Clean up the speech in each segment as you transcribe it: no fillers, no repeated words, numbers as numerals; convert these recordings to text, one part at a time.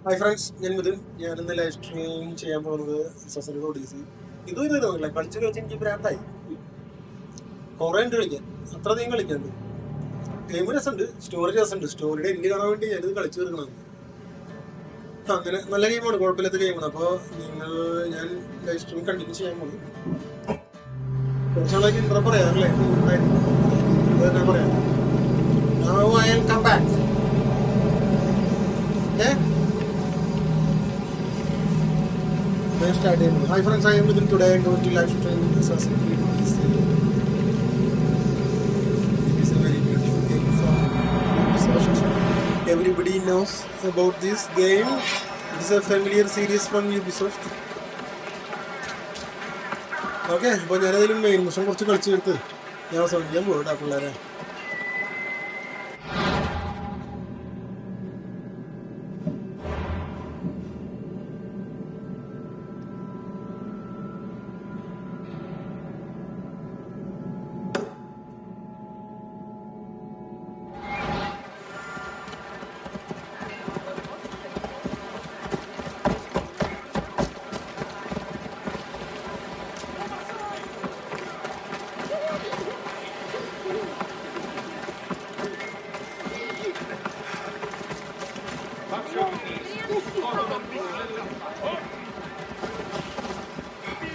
Hi friends, I am in the live stream. Odyssey. This is like cultural change. Current cameras and storage and storage. India culture. നല്ല ഗെയിമാണ്, കുഴപ്പമില്ലാത്ത ഗെയിമാണ്. അപ്പോൾ നിങ്ങൾ ഞാൻ live stream continue ചെയ്യാൻ പോകും. കുറച്ചുകൂടെ ഇൻട്രോ പറയാം അല്ലേ? പറയാം. Now I will come back. Okay? Hi friends, I am with you today. I'm going to live stream Assassin's Creed Odyssey. It is a very beautiful game from Ubisoft. Everybody knows about this game. It is a familiar series from Ubisoft. Okay, അപ്പോൾ ഞാനതിലും main mission കുറച്ച് കളിച്ച് എടുത്ത് ഞാൻ അവസാനിക്കാൻ പോകട്ടെ പിള്ളേരെ.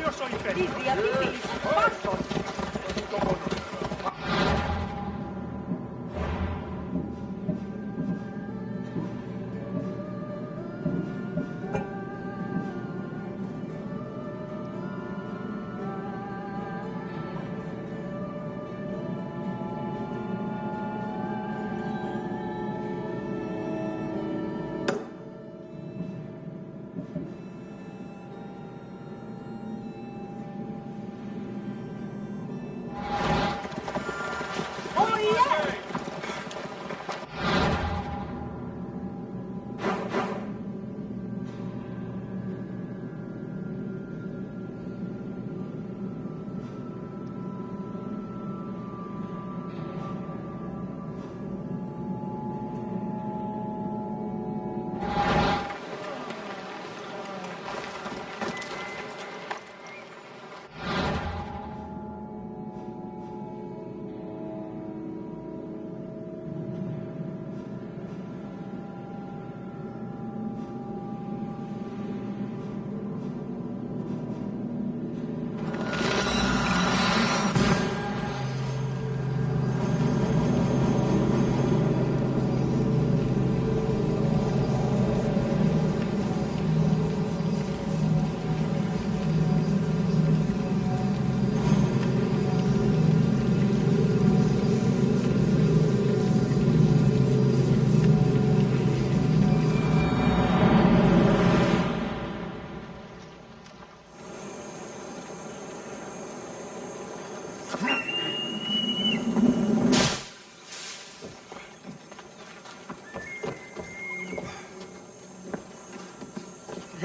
Io sono infelice. Basta.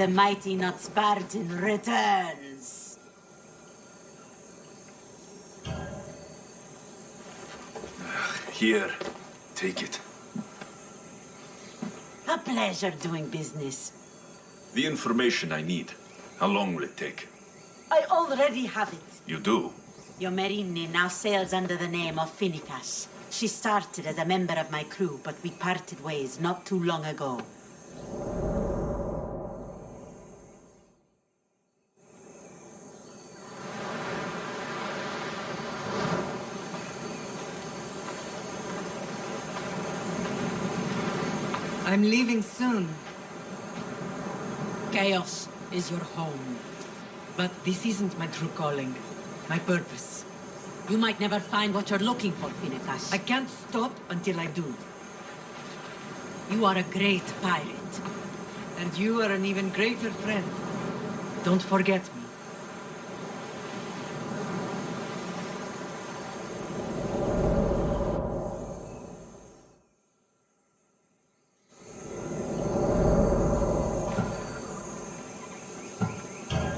The mighty not Spartan returns. Here, take it. A pleasure doing business. The information I need. How long will it take? I already have it. You do? Your Merini now sails under the name of Finicas. She started as a member of my crew, but we parted ways not too long ago. I'm leaving soon. Chaos is your home. But this isn't my true calling. My purpose. You might never find what you're looking for, Finicas. I can't stop until I do. You are a great pirate. And you are an even greater friend. Don't forget me.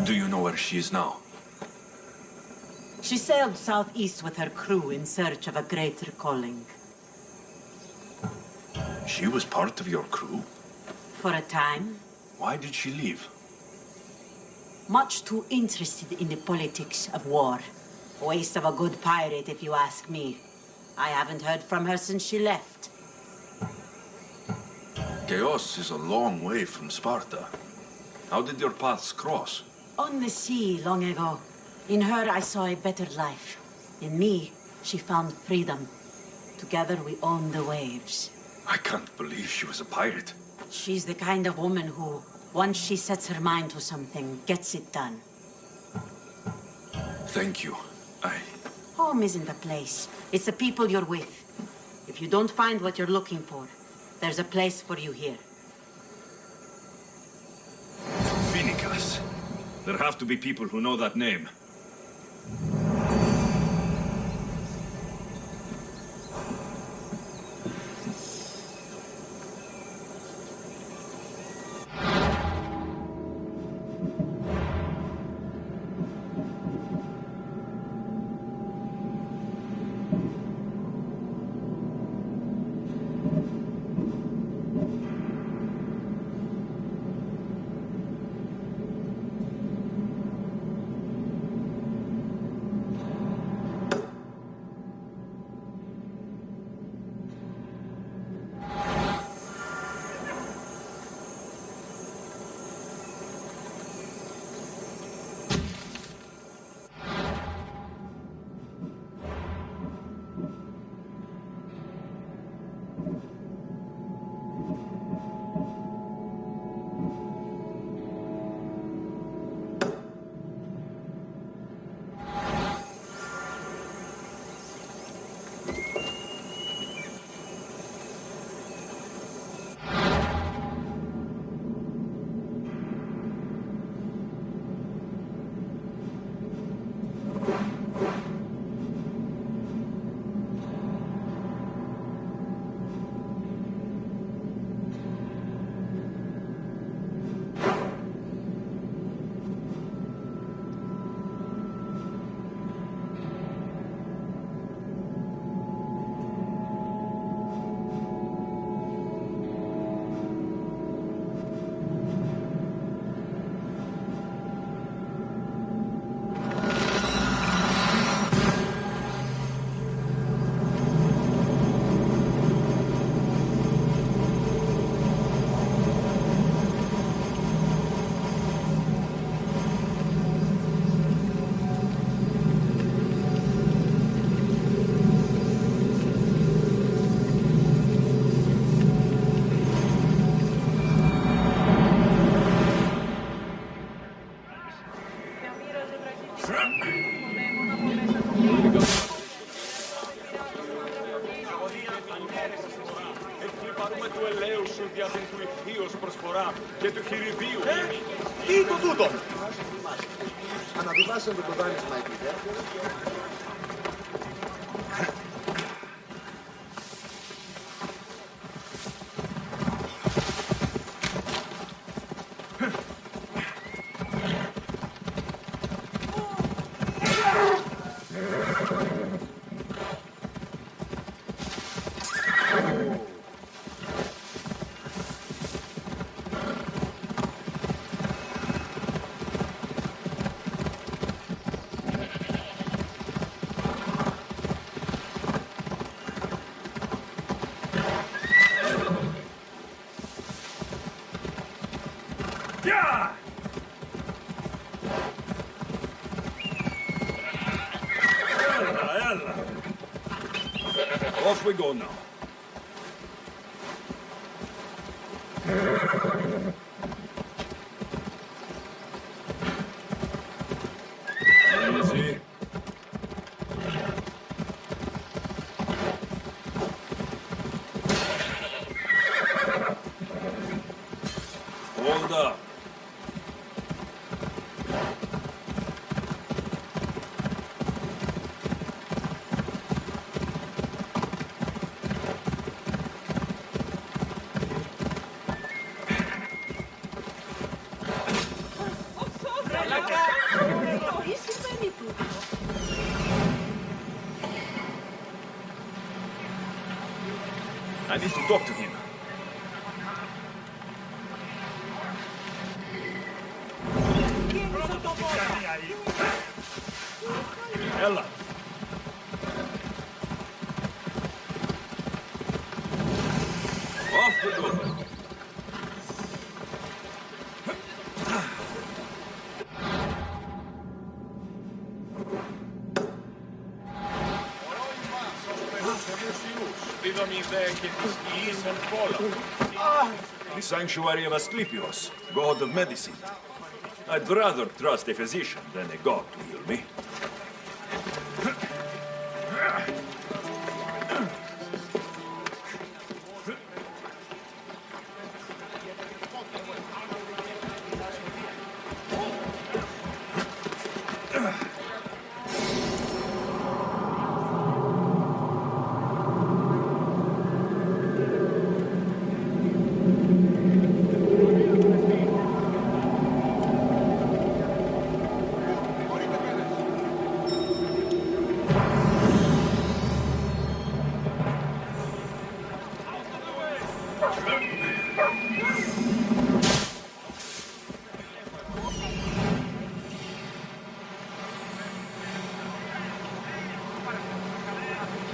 Do you know where she is now? She sailed southeast with her crew in search of a greater calling. She was part of your crew? For a time. Why did she leave? Much too interested in the politics of war. Waste of a good pirate, if you ask me. I haven't heard from her since she left. Chaos is a long way from Sparta. How did your paths cross? On the sea, long ago. In her, I saw a better life. In me, she found freedom. Together, we owned the waves. I can't believe she was a pirate. She's the kind of woman who, once she sets her mind to something, gets it done. Thank you. Home isn't a place. It's the people you're with. If you don't find what you're looking for, there's a place for you here. Phineas. There have to be people who know that name. Τι το τούτο! Αναβιβάσαμε το δάνεισμα, κύριε. Off we go now. Easy. Hold up. I need to talk to him. Ella. Off we go. The sanctuary of Asclepios, god of medicine. I'd rather trust a physician than a god to heal me.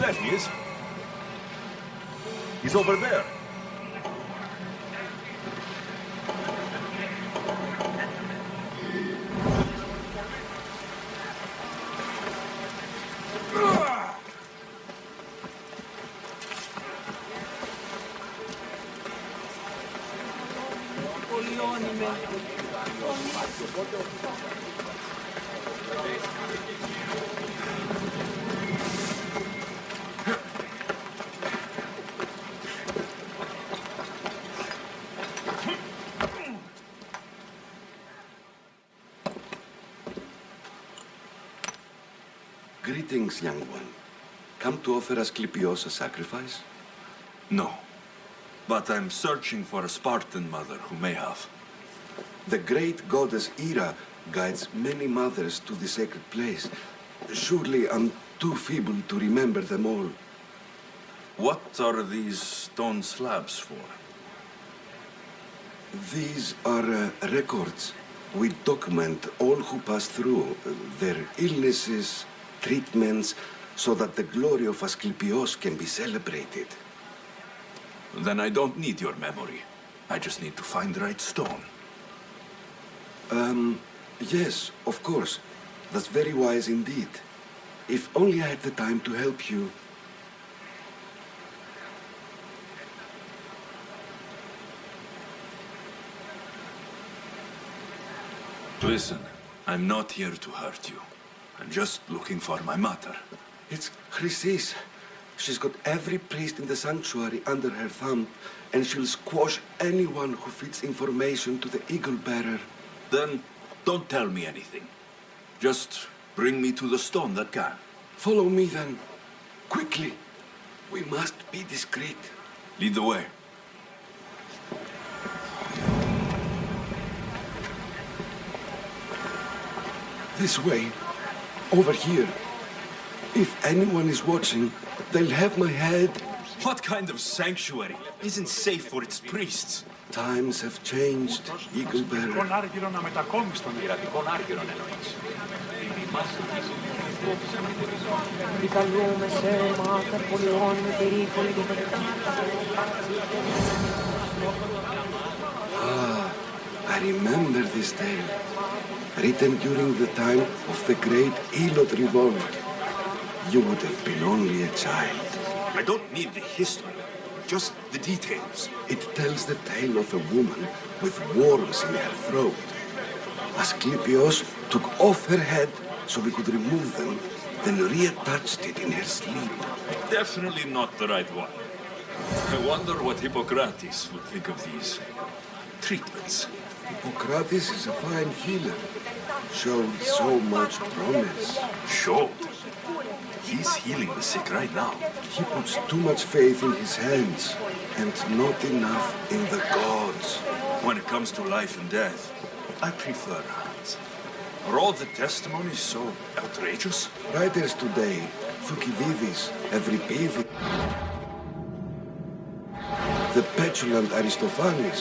There he is. He's over there. Greetings, young one. Come to offer Asclepios a sacrifice? No. But I'm searching for a Spartan mother who may have. The great goddess Ira guides many mothers to the sacred place. Surely I'm too feeble to remember them all. What are these stone slabs for? These are records. We document all who pass through, their illnesses, treatments, so that the glory of Asclepios can be celebrated. Then I don't need your memory. I just need to find the right stone. Yes, of course. That's very wise indeed. If only I had the time to help you. Listen, I'm not here to hurt you. I'm just looking for my mother. It's Chrysis. She's got every priest in the sanctuary under her thumb, and she'll squash anyone who feeds information to the Eagle Bearer. Then don't tell me anything. Just bring me to the stone that can. Follow me then. Quickly. We must be discreet. Lead the way. This way. Over here. If anyone is watching, they'll have my head. What kind of sanctuary isn't safe for its priests? Times have changed, Eagle Bearer. Άργυρο να μετακόμει στον ιερατικών άργυρων εννοείς. Επικαλούμε σε μάτερ πολιών με περίπολη και I remember this tale. Written during the time of the Great Elot Revolt. You would have been only a child. I don't need the history, just the details. It tells the tale of a woman with worms in her throat. Asclepios took off her head so we could remove them, then reattached it in her sleep. Definitely not the right one. I wonder what Hippocrates would think of these treatments. Hippocrates is a fine healer. Showed so much promise. Showed. He's healing the sick right now. He puts too much faith in his hands and not enough in the gods. When it comes to life and death, I prefer hands. Are all the testimonies so outrageous? Writers today, Thucydides, Euripides, the petulant Aristophanes,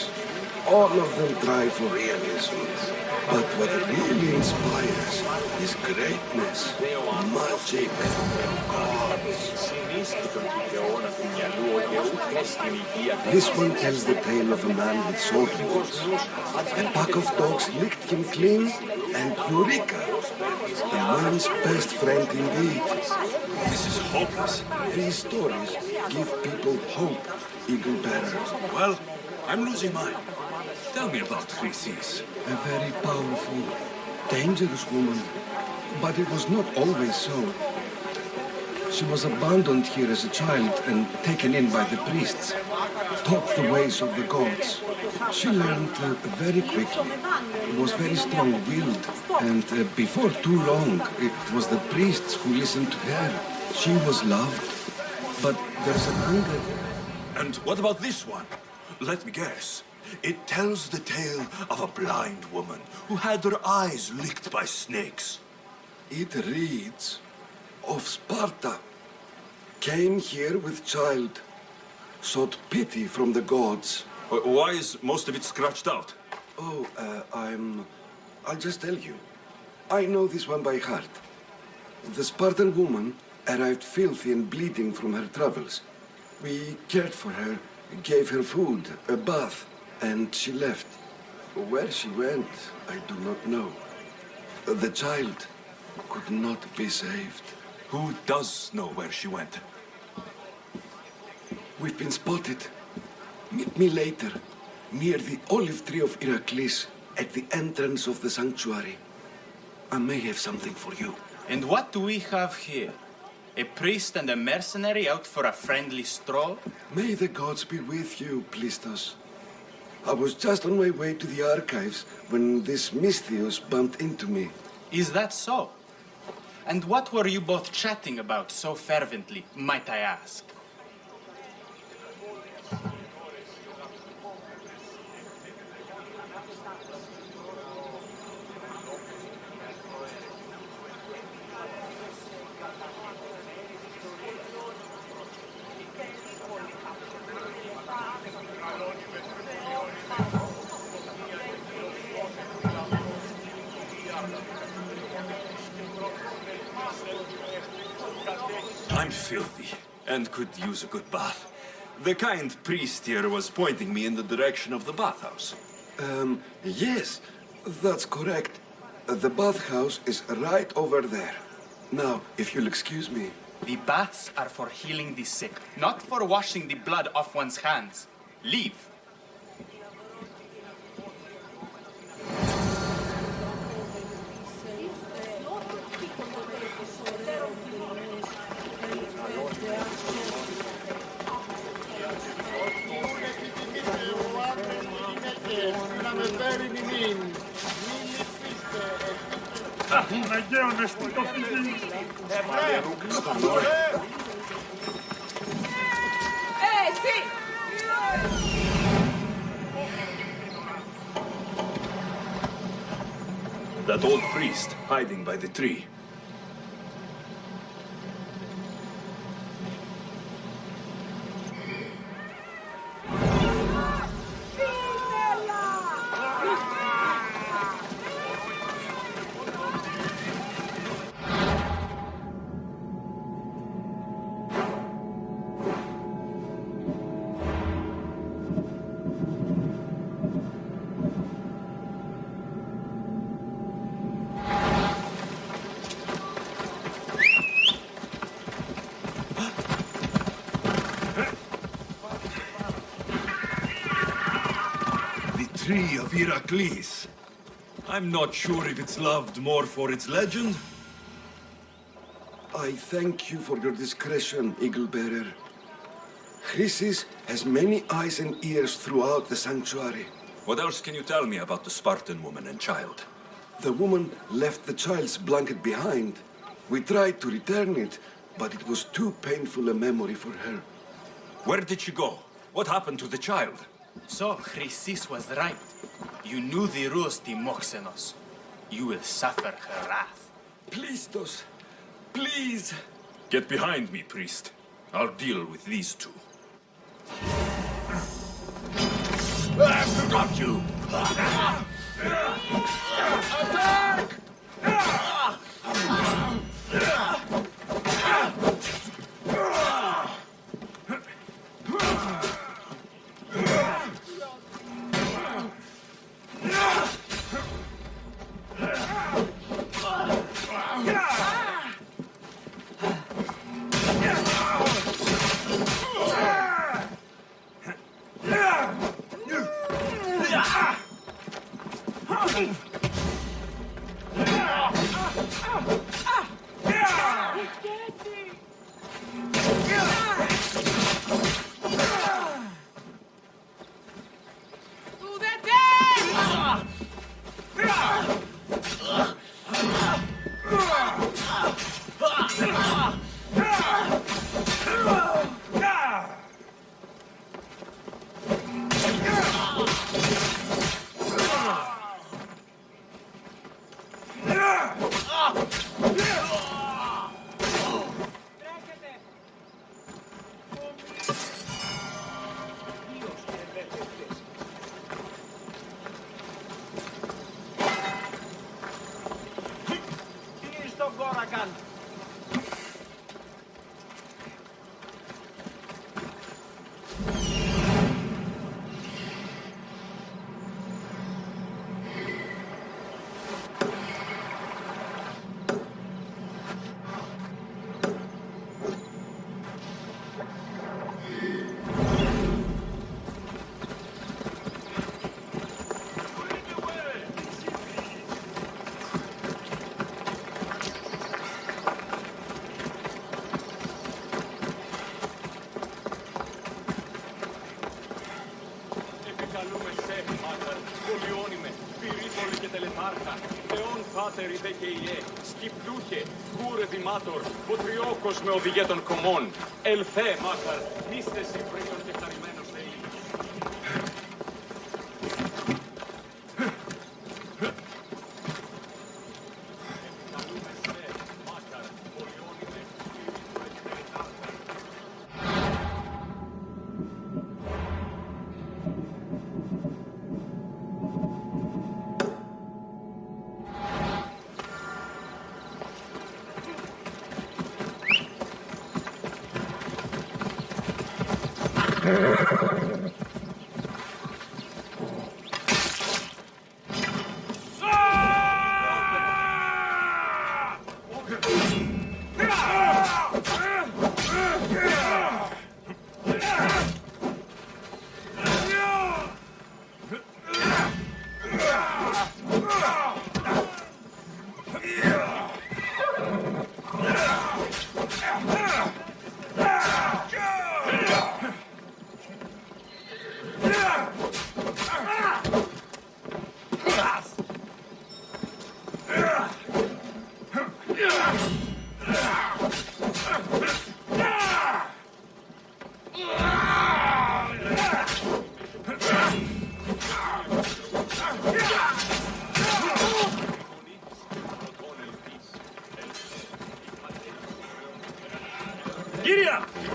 all of them try for realism. But what really inspires is greatness, magic, gods. This one tells the tale of a man with sword wounds. A pack of dogs licked him clean, and Eureka, a man's best friend indeed. This is hopeless. These stories give people hope, Eagle Bearer. Well, I'm losing mine. Tell me about Chrysis. A very powerful, dangerous woman. But it was not always so. She was abandoned here as a child and taken in by the priests, taught the ways of the gods. She learned very quickly, was very strong-willed, and before too long, it was the priests who listened to her. She was loved, but there's a hunger. And what about this one? Let me guess. It tells the tale of a blind woman who had her eyes licked by snakes. It reads of Sparta. Came here with child, sought pity from the gods. Why is most of it scratched out? Oh, I'll just tell you. I know this one by heart. The Spartan woman arrived filthy and bleeding from her travels. We cared for her, gave her food, a bath, and she left. Where she went, I do not know. The child could not be saved. Who does know where she went? We've been spotted. Meet me later, near the olive tree of Heracles, at the entrance of the sanctuary. I may have something for you. And what do we have here? A priest and a mercenary out for a friendly stroll? May the gods be with you, Plistos. I was just on my way to the archives when this Misthios bumped into me. Is that so? And what were you both chatting about so fervently, might I ask? I'm filthy and could use a good bath. The kind priest here was pointing me in the direction of the bathhouse. Yes, that's correct. The bathhouse is right over there. Now, if you'll excuse me. The baths are for healing the sick, not for washing the blood off one's hands. Leave. That old priest hiding by the tree. Tree of Heracles. I'm not sure if it's loved more for its legend. I thank you for your discretion, Eagle Bearer. Chrysis has many eyes and ears throughout the sanctuary. What else can you tell me about the Spartan woman and child? The woman left the child's blanket behind. We tried to return it, but it was too painful a memory for her. Where did she go? What happened to the child? So, Chrysis was right. You knew the rules, Timoxenos. You will suffer her wrath. Plistos, please. Get behind me, priest. I'll deal with these two. Got you! Σκυπτούχε, κούρε δημάτορ, ποτριόκος με οδηγέ των κομμών. Ελθέ, μάχαρ, νήστε συμπρίον και χαρημένος Έλλη.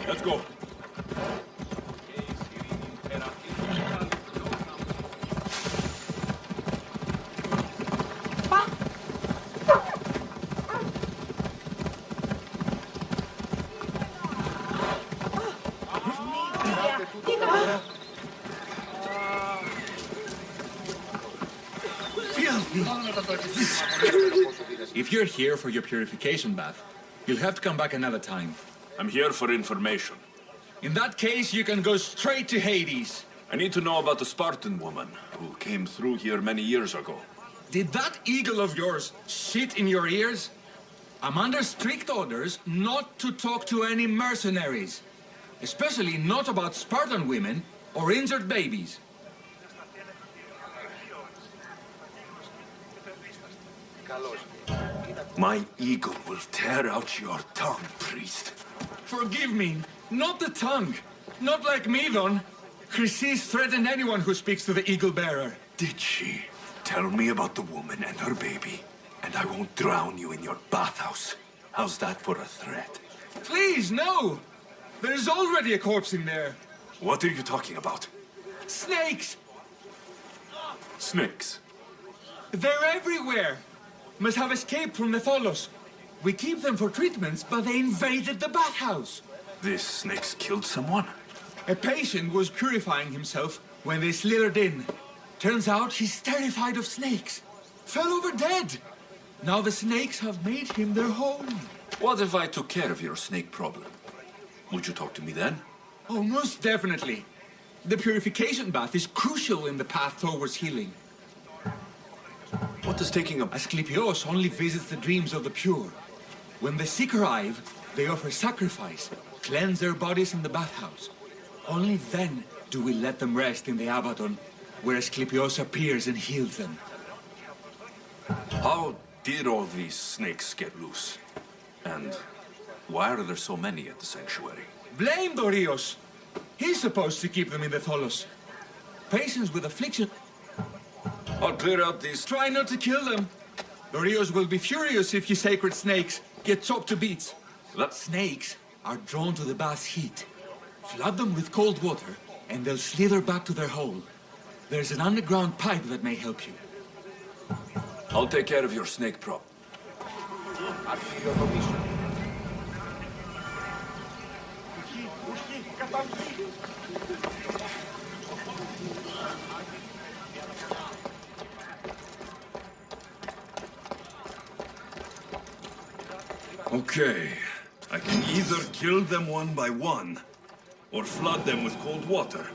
Let's go. If you're here for your purification bath, you'll have to come back another time. I'm here for information. In that case, you can go straight to Hades. I need to know about the Spartan woman who came through here many years ago. Did that eagle of yours shit in your ears? I'm under strict orders not to talk to any mercenaries. Especially not about Spartan women or injured babies. My eagle will tear out your tongue, priest. Forgive me, not the tongue. Not like me, Don. Chrysis threatened anyone who speaks to the eagle bearer. Did she? Tell me about the woman and her baby, and I won't drown you in your bathhouse. How's that for a threat? Please, no! There's already a corpse in there. What are you talking about? Snakes! Snakes? They're everywhere! Must have escaped from the Tholos. We keep them for treatments, but they invaded the bathhouse. These snakes killed someone? A patient was purifying himself when they slithered in. Turns out he's terrified of snakes. Fell over dead. Now the snakes have made him their home. What if I took care of your snake problem? Would you talk to me then? Oh, most definitely. The purification bath is crucial in the path towards healing. What does taking a... Asclepios only visits the dreams of the pure. When the sick arrive, they offer sacrifice, cleanse their bodies in the bathhouse. Only then do we let them rest in the Abaddon, where Asclepios appears and heals them. How did all these snakes get loose? And why are there so many at the sanctuary? Blame Dorios! He's supposed to keep them in the Tholos. Patients with affliction... I'll clear out these... Try not to kill them. Dorios will be furious if you sacred snakes get chopped to bits. Snakes are drawn to the bath's heat. Flood them with cold water, and they'll slither back to their hole. There's an underground pipe that may help you. I'll take care of your snake prop. Okay. I can either kill them one by one, or flood them with cold water.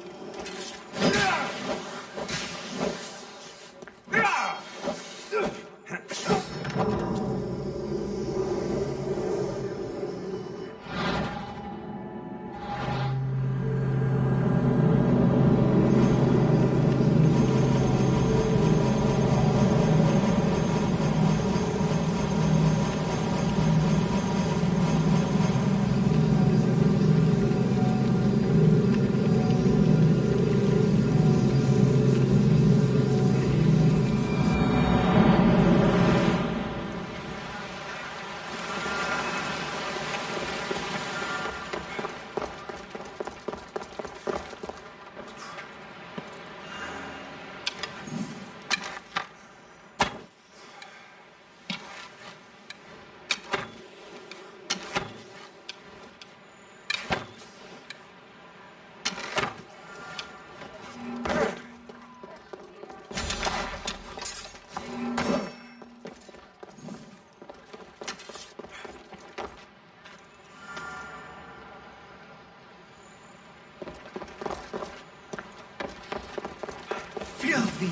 Filthy,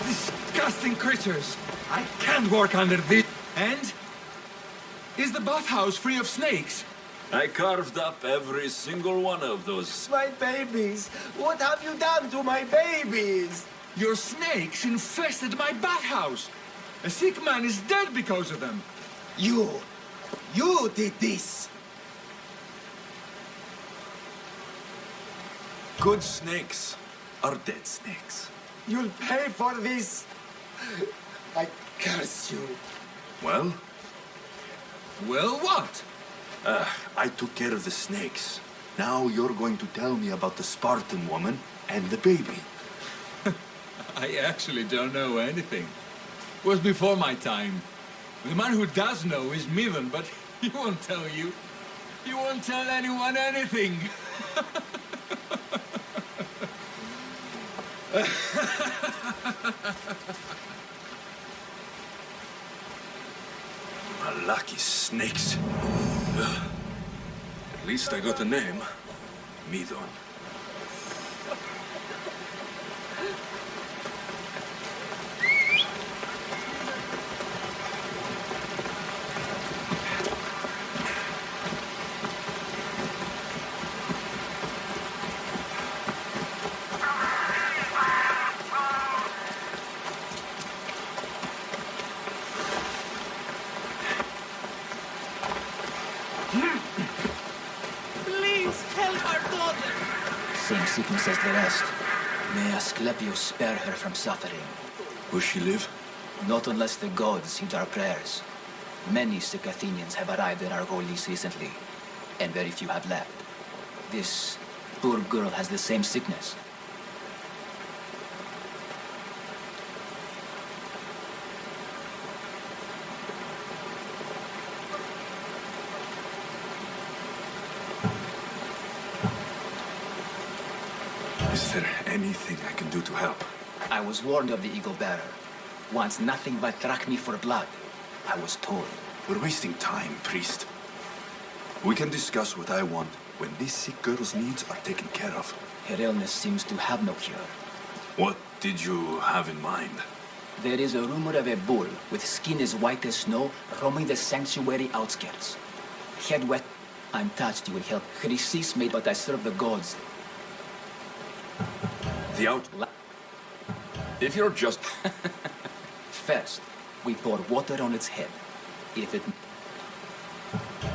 disgusting creatures. I can't work under this. And? Is the bathhouse free of snakes? I carved up every single one of those. My babies! What have you done to my babies? Your snakes infested my bathhouse. A sick man is dead because of them. You did this! Good snakes are dead snakes. You'll pay for this! I curse you. Well, Well, what? I took care of the snakes. Now you're going to tell me about the Spartan woman and the baby. I actually don't know anything. Was before my time. The man who does know is Mivan, but he won't tell you. He won't tell anyone anything. Lucky snakes. At least I got a name. Midon. Please help our daughter. Same sickness as the rest. May Asclepius spare her from suffering. Will she live? Not unless the gods heed our prayers. Many sick Athenians have arrived in our holies recently, and very few have left. This poor girl has the same sickness. Is there anything I can do to help? I was warned of the Eagle Bearer. Wants nothing but drachmi for blood. I was told. We're wasting time, priest. We can discuss what I want when this sick girl's needs are taken care of. Her illness seems to have no cure. What did you have in mind? There is a rumor of a bull with skin as white as snow roaming the sanctuary outskirts. Head wet. I'm touched you will help. Chrysis made but I serve the gods. The If you're just... First, we pour water on its head. If it...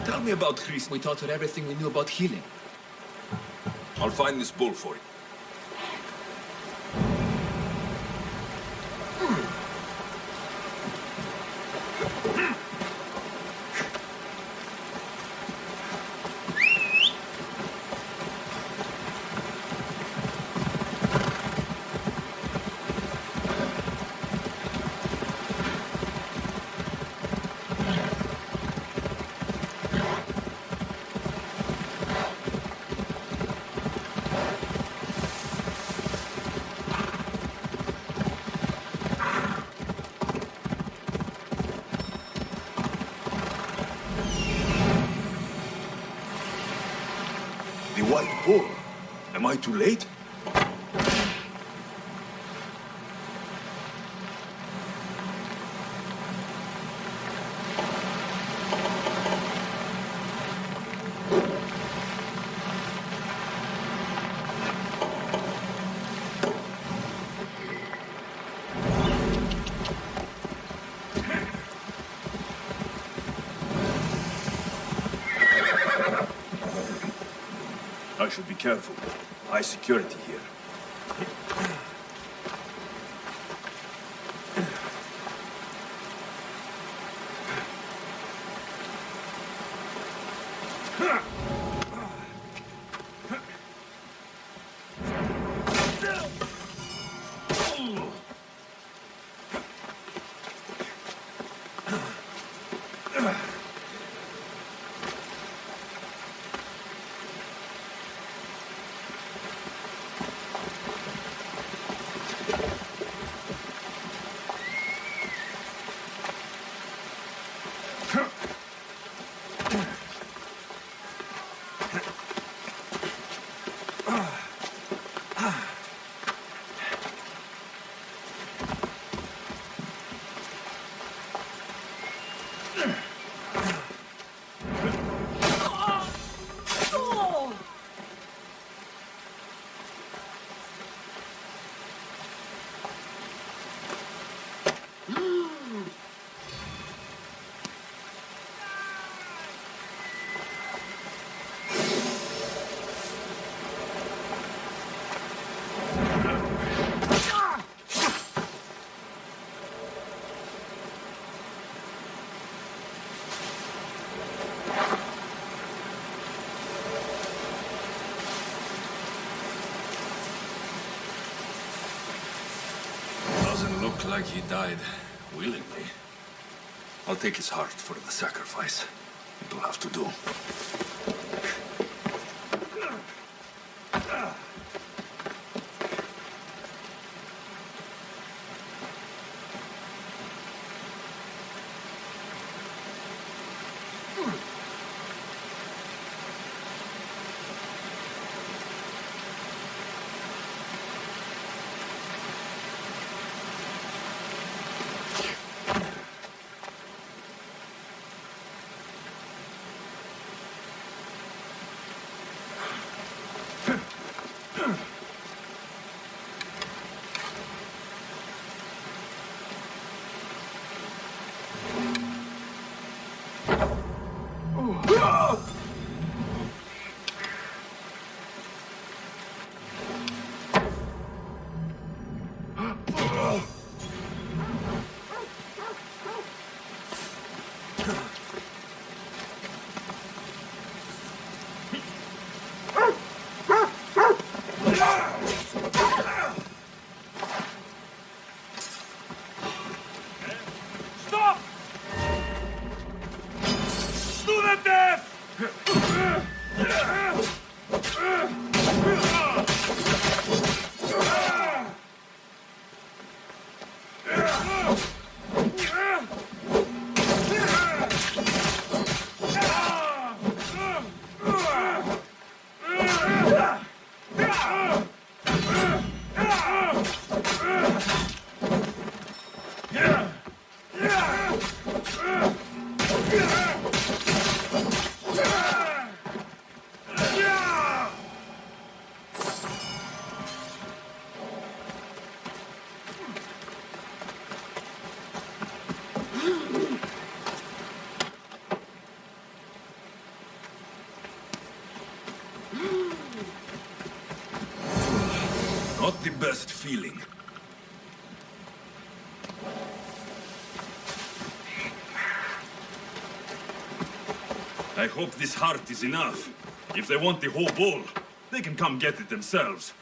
Tell me about Chris. We taught her everything we knew about healing. I'll find this bull for you. The white bull. Am I too late? I should be careful. High security here. Doesn't look like he died willingly. I'll take his heart for the sacrifice. It'll have to do. Stop! Student death! best feeling. I hope this heart is enough. If they want the whole bowl, they can come get it themselves.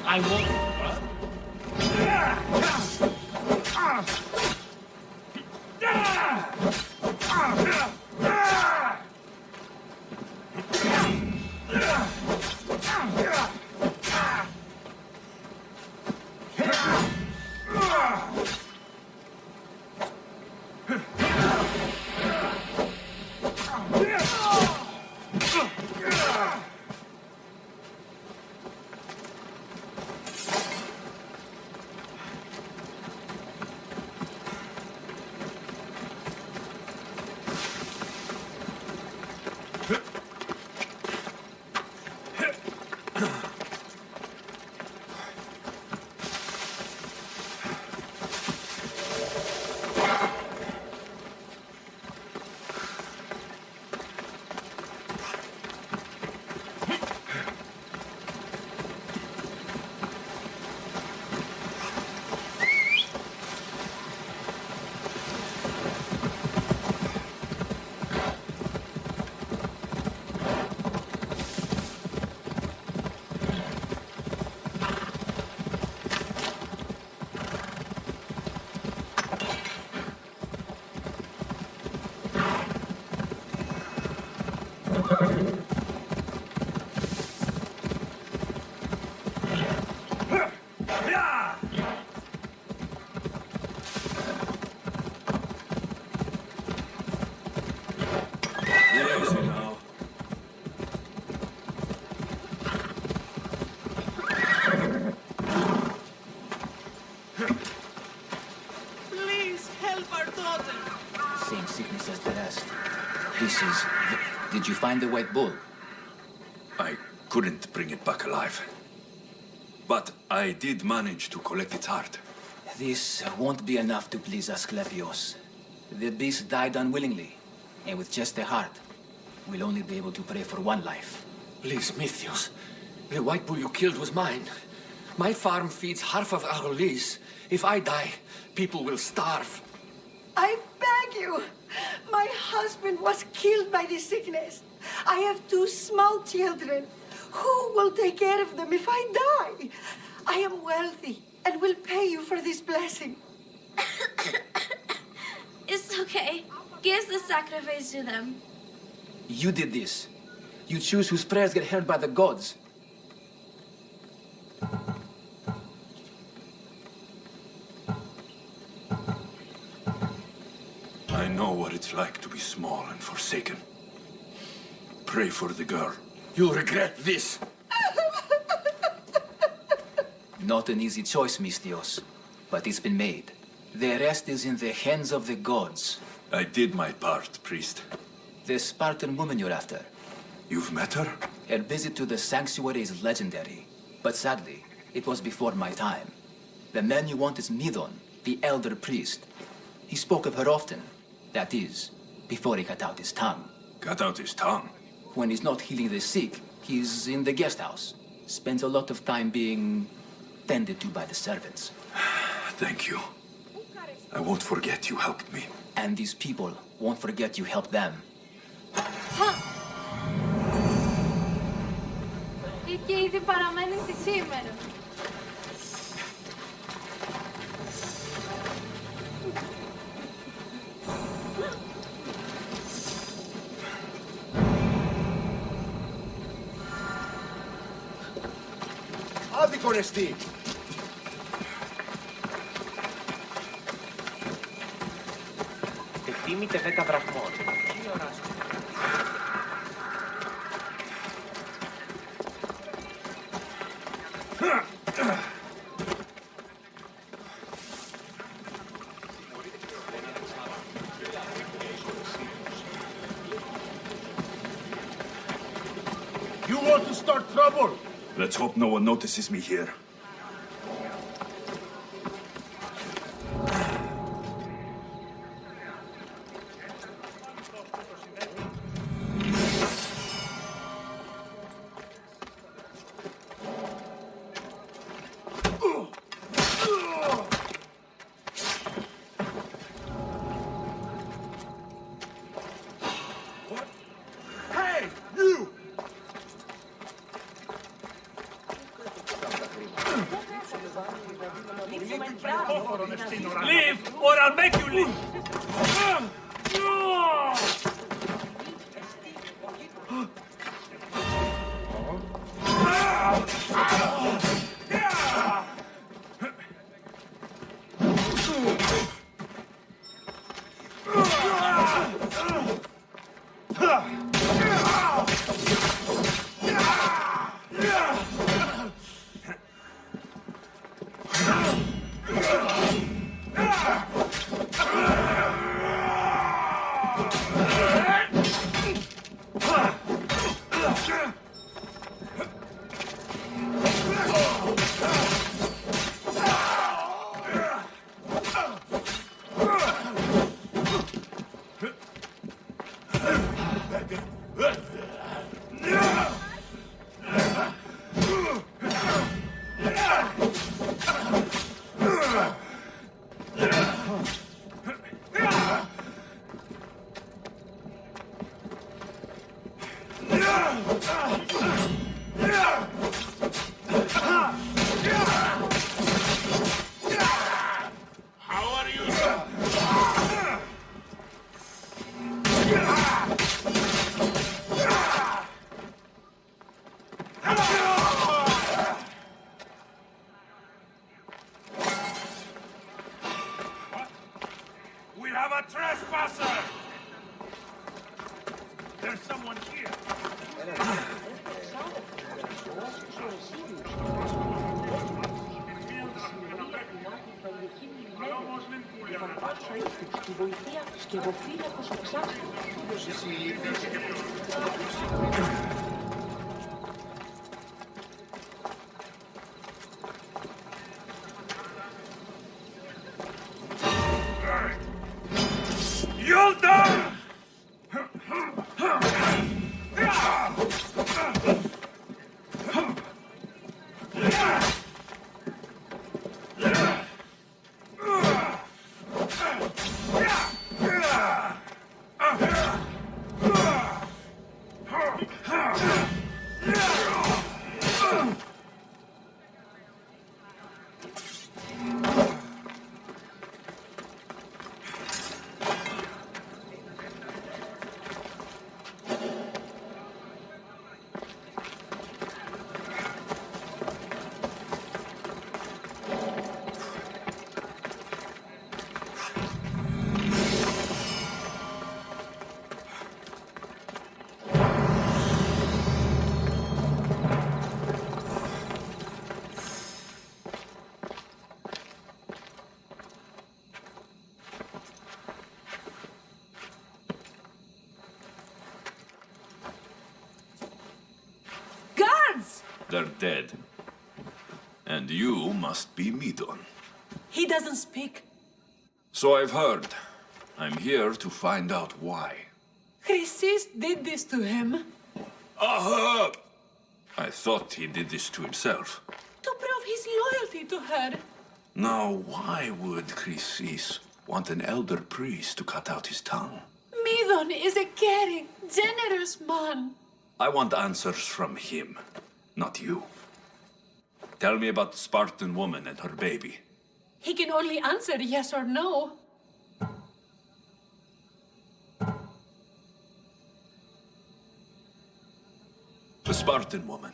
I won't. Same sickness as the rest. This is... Did you find the white bull? I couldn't bring it back alive. But I did manage to collect its heart. This won't be enough to please Asclepios. The beast died unwillingly, and with just the heart, we'll only be able to pray for one life. Please, Mythios. The white bull you killed was mine. My farm feeds half of Arolis. If I die, people will starve. I beg you! My husband was killed by this sickness. I have 2 small children. Who will take care of them if I die? I am wealthy and will pay you for this blessing. It's okay. Give the sacrifice to them. You did this. You choose whose prayers get heard by the gods. I know what it's like to be small and forsaken. Pray for the girl. You'll regret this. Not an easy choice, Mystios, but it's been made. The rest is in the hands of the gods. I did my part, priest. The Spartan woman you're after. You've met her? Her visit to the sanctuary is legendary, but sadly, it was before my time. The man you want is Midon, the elder priest. He spoke of her often. That is, before he cut out his tongue. Cut out his tongue? When he's not healing the sick, he's in the guest house. Spends a lot of time being tended to by the servants. Thank you. I won't forget you helped me. And these people won't forget you helped them. Και ήδη παραμένει τη σήμερα. Άδικον εστί. Εκτίμηται 10 δραχμών. You want to start trouble? Let's hope no one notices me here. Hey, you! Leave, or I'll make you leave! We have a trespasser! There's someone here. You'll die! They're dead. And you must be Midon. He doesn't speak. So I've heard. I'm here to find out why. Chrysis did this to him. Aha! I thought he did this to himself. To prove his loyalty to her. Now, why would Chrysis want an elder priest to cut out his tongue? Midon is a caring, generous man. I want answers from him, not you. Tell me about the Spartan woman and her baby. He can only answer yes or no. The Spartan woman.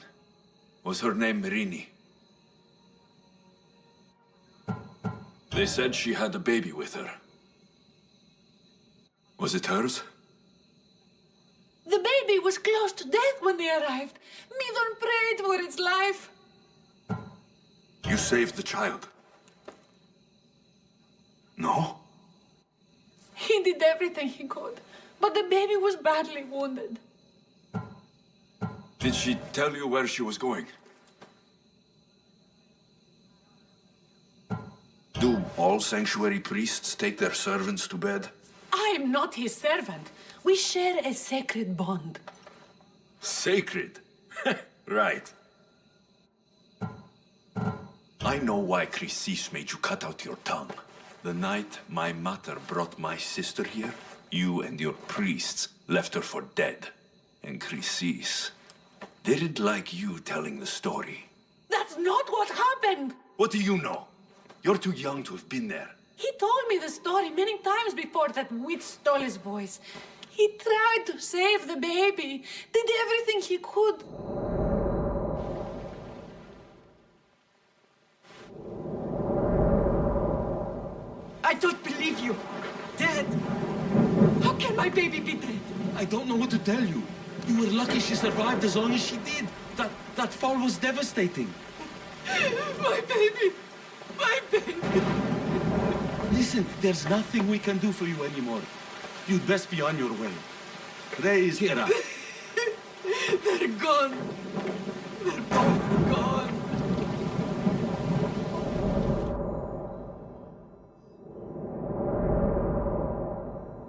Was her name Merini? They said she had a baby with her. Was it hers? The baby was close to death when they arrived. Midon prayed for its life. You saved the child? No? He did everything he could, but the baby was badly wounded. Did she tell you where she was going? Do all sanctuary priests take their servants to bed? I am not his servant. We share a sacred bond. Sacred? Right. I know why Chrysis made you cut out your tongue. The night my mother brought my sister here, you and your priests left her for dead. And Chrysis didn't like you telling the story. That's not what happened! What do you know? You're too young to have been there. He told me the story many times before that witch stole his voice. He tried to save the baby, did everything he could. I don't believe you. Dead. How can my baby be dead? I don't know what to tell you. You were lucky she survived as long as she did. That fall was devastating. My baby! My baby! Listen, there's nothing we can do for you anymore. You'd best be on your way. Ray is here. They're gone. They're both gone.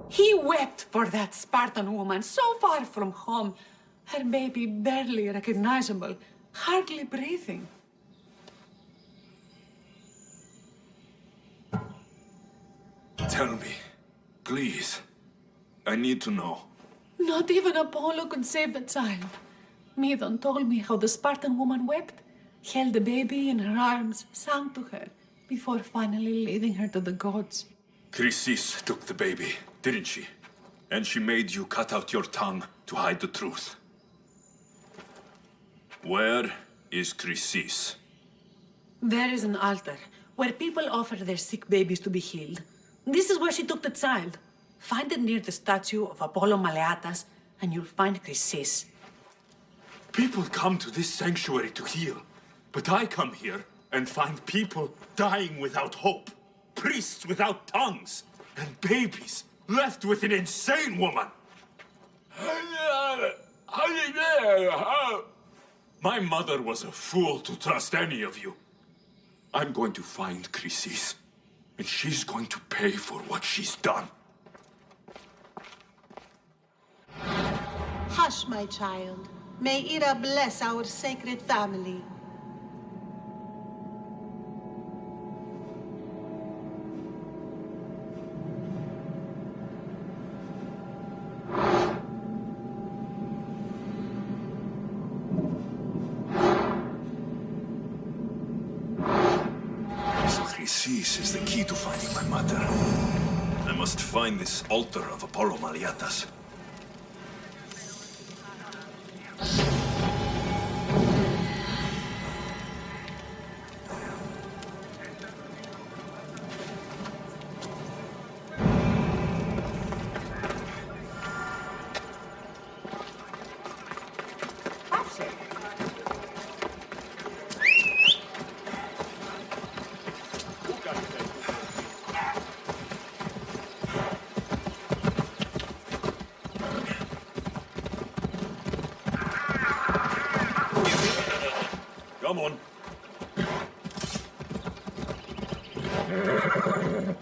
He wept for that Spartan woman so far from home. Her baby barely recognizable, hardly breathing. Tell me, please. I need to know. Not even Apollo could save the child. Midon told me how the Spartan woman wept, held the baby in her arms, sang to her, before finally leading her to the gods. Chrysis took the baby, didn't she? And she made you cut out your tongue to hide the truth. Where is Chrysis? There is an altar where people offer their sick babies to be healed. This is where she took the child. Find it near the statue of Apollo Maleatas, and you'll find Chrysis. People come to this sanctuary to heal, but I come here and find people dying without hope, priests without tongues, and babies left with an insane woman. My mother was a fool to trust any of you. I'm going to find Chrysis, and she's going to pay for what she's done. Hush, my child. May Ira bless our sacred family. So Chrysis is the key to finding my mother. I must find this altar of Apollo Maleatas. Hey!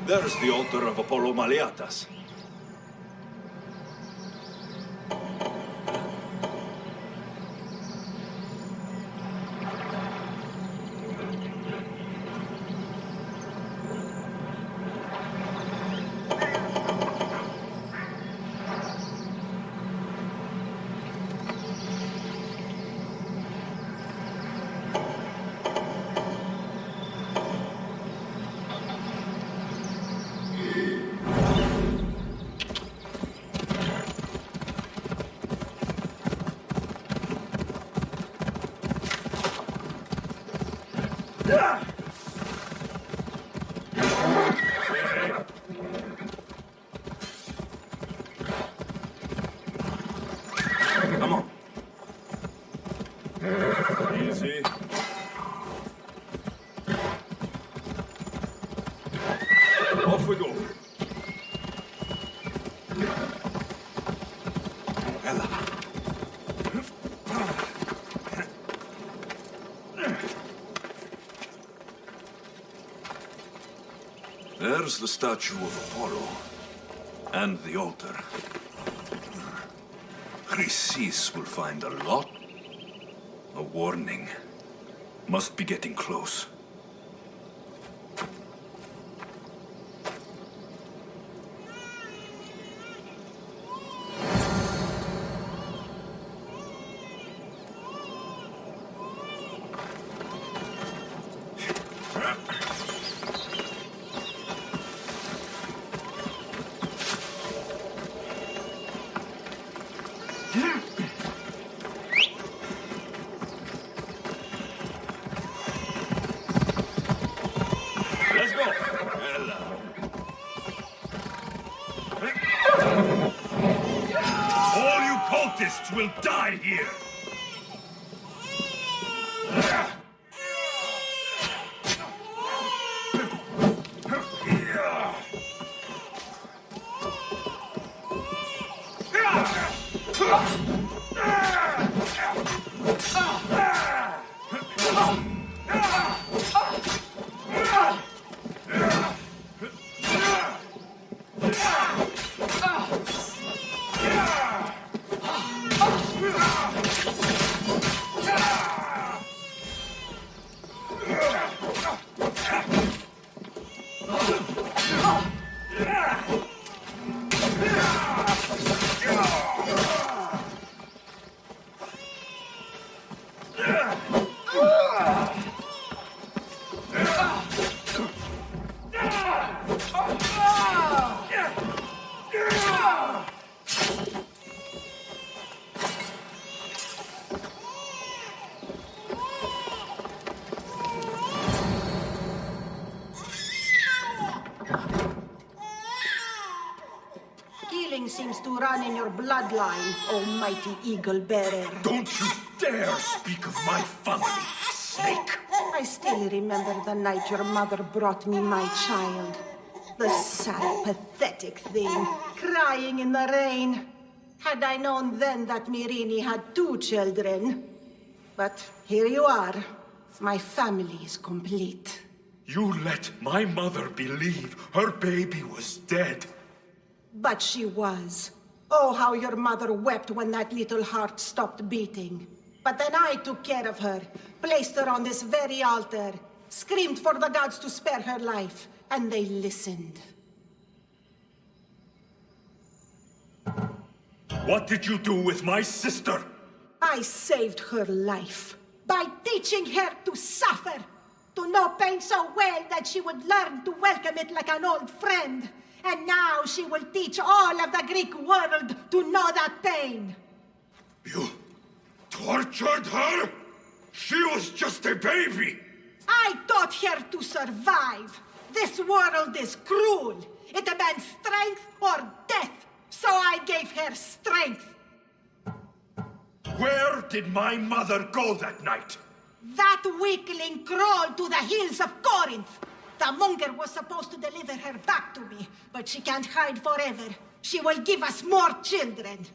There's the altar of Apollo Maliatas. Come on. Easy. Off we go. Ella. There's the statue of Apollo. And the altar. Chrysis will find a lot. A warning. Must be getting close. Let's go! All you cultists will die here! seems to run in your bloodline, almighty eagle bearer. Don't you dare speak of my family, snake! I still remember the night your mother brought me my child. The sad, pathetic thing, crying in the rain. Had I known then that Mirini had 2 children. But here you are. My family is complete. You let my mother believe her baby was dead. But she was. Oh, how your mother wept when that little heart stopped beating. But then I took care of her, placed her on this very altar, screamed for the gods to spare her life, and they listened. What did you do with my sister? I saved her life by teaching her to suffer, to know pain so well that she would learn to welcome it like an old friend. And now she will teach all of the Greek world to know that pain. You tortured her? She was just a baby. I taught her to survive. This world is cruel. It demands strength or death. So I gave her strength. Where did my mother go that night? That weakling crawled to the hills of Corinth. The monger was supposed to deliver her back to me, but she can't hide forever. She will give us more children.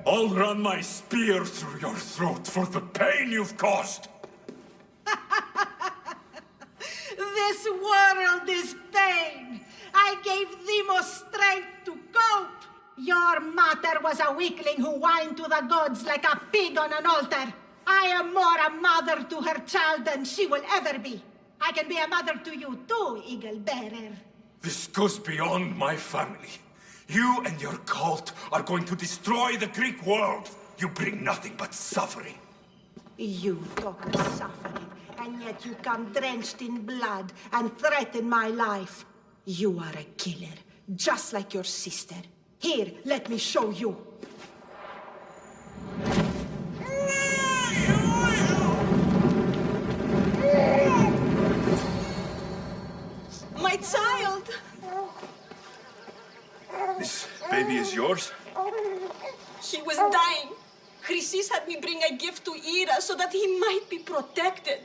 I'll run my spear through your throat for the pain you've caused. This world is pain. I gave Demos strength to cope. Your mother was a weakling who whined to the gods like a pig on an altar. I am more a mother to her child than she will ever be. I can be a mother to you too, eagle bearer. This goes beyond my family. You and your cult are going to destroy the Greek world. You bring nothing but suffering. You talk of suffering, and yet you come drenched in blood and threaten my life. You are a killer, just like your sister. Here, let me show you. My child! This baby is yours? He was dying. Chrysis had me bring a gift to Ira so that he might be protected.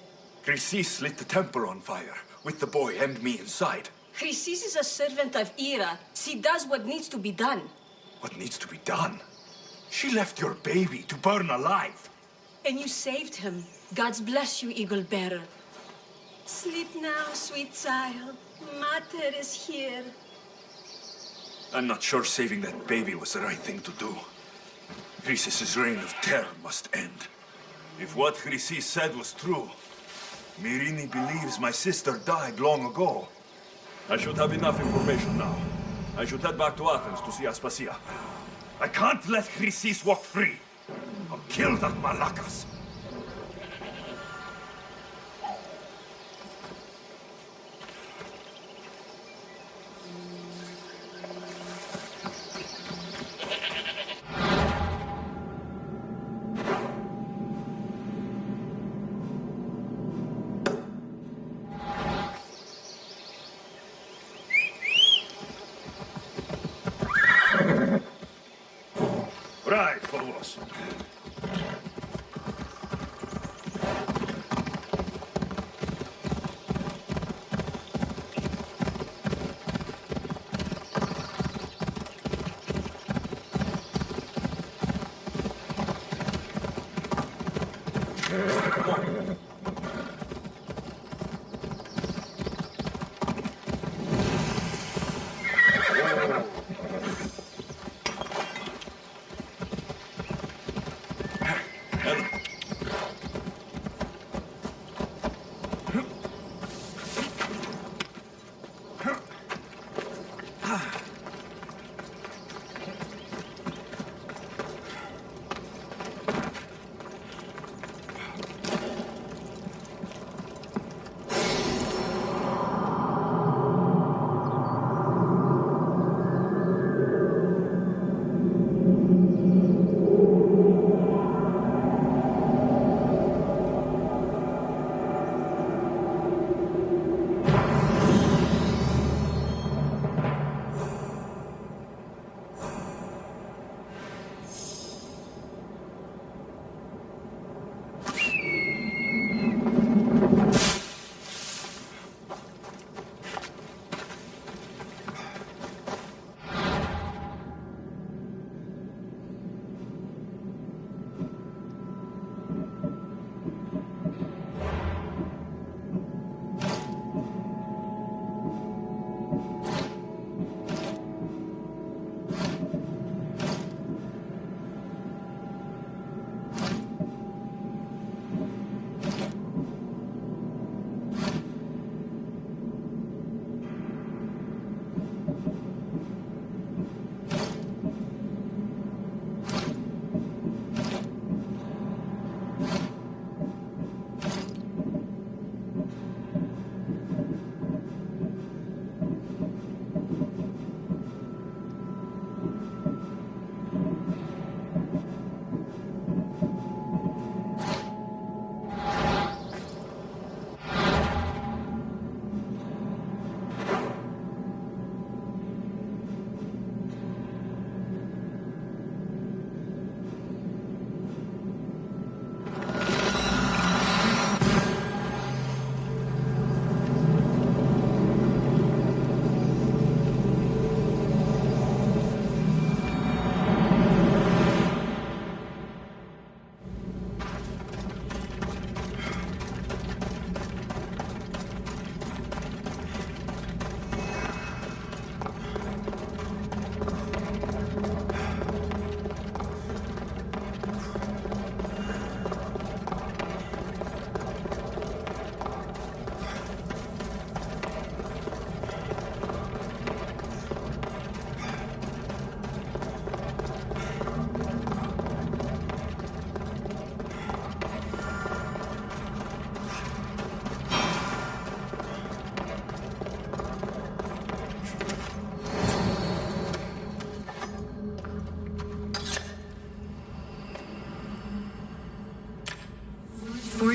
Chrysis lit the temple on fire, with the boy and me inside. Chrysis is a servant of Ira. She does what needs to be done. What needs to be done? She left your baby to burn alive. And you saved him. God's bless you, eagle bearer. Sleep now, sweet child. Mater is here. I'm not sure saving that baby was the right thing to do. Chrysis' reign of terror must end. If what Chrysis said was true, Mirini believes my sister died long ago. I should have enough information now. I should head back to Athens to see Aspasia. I can't let Chrysis walk free. I'll kill that Malakas. Right, Phobos.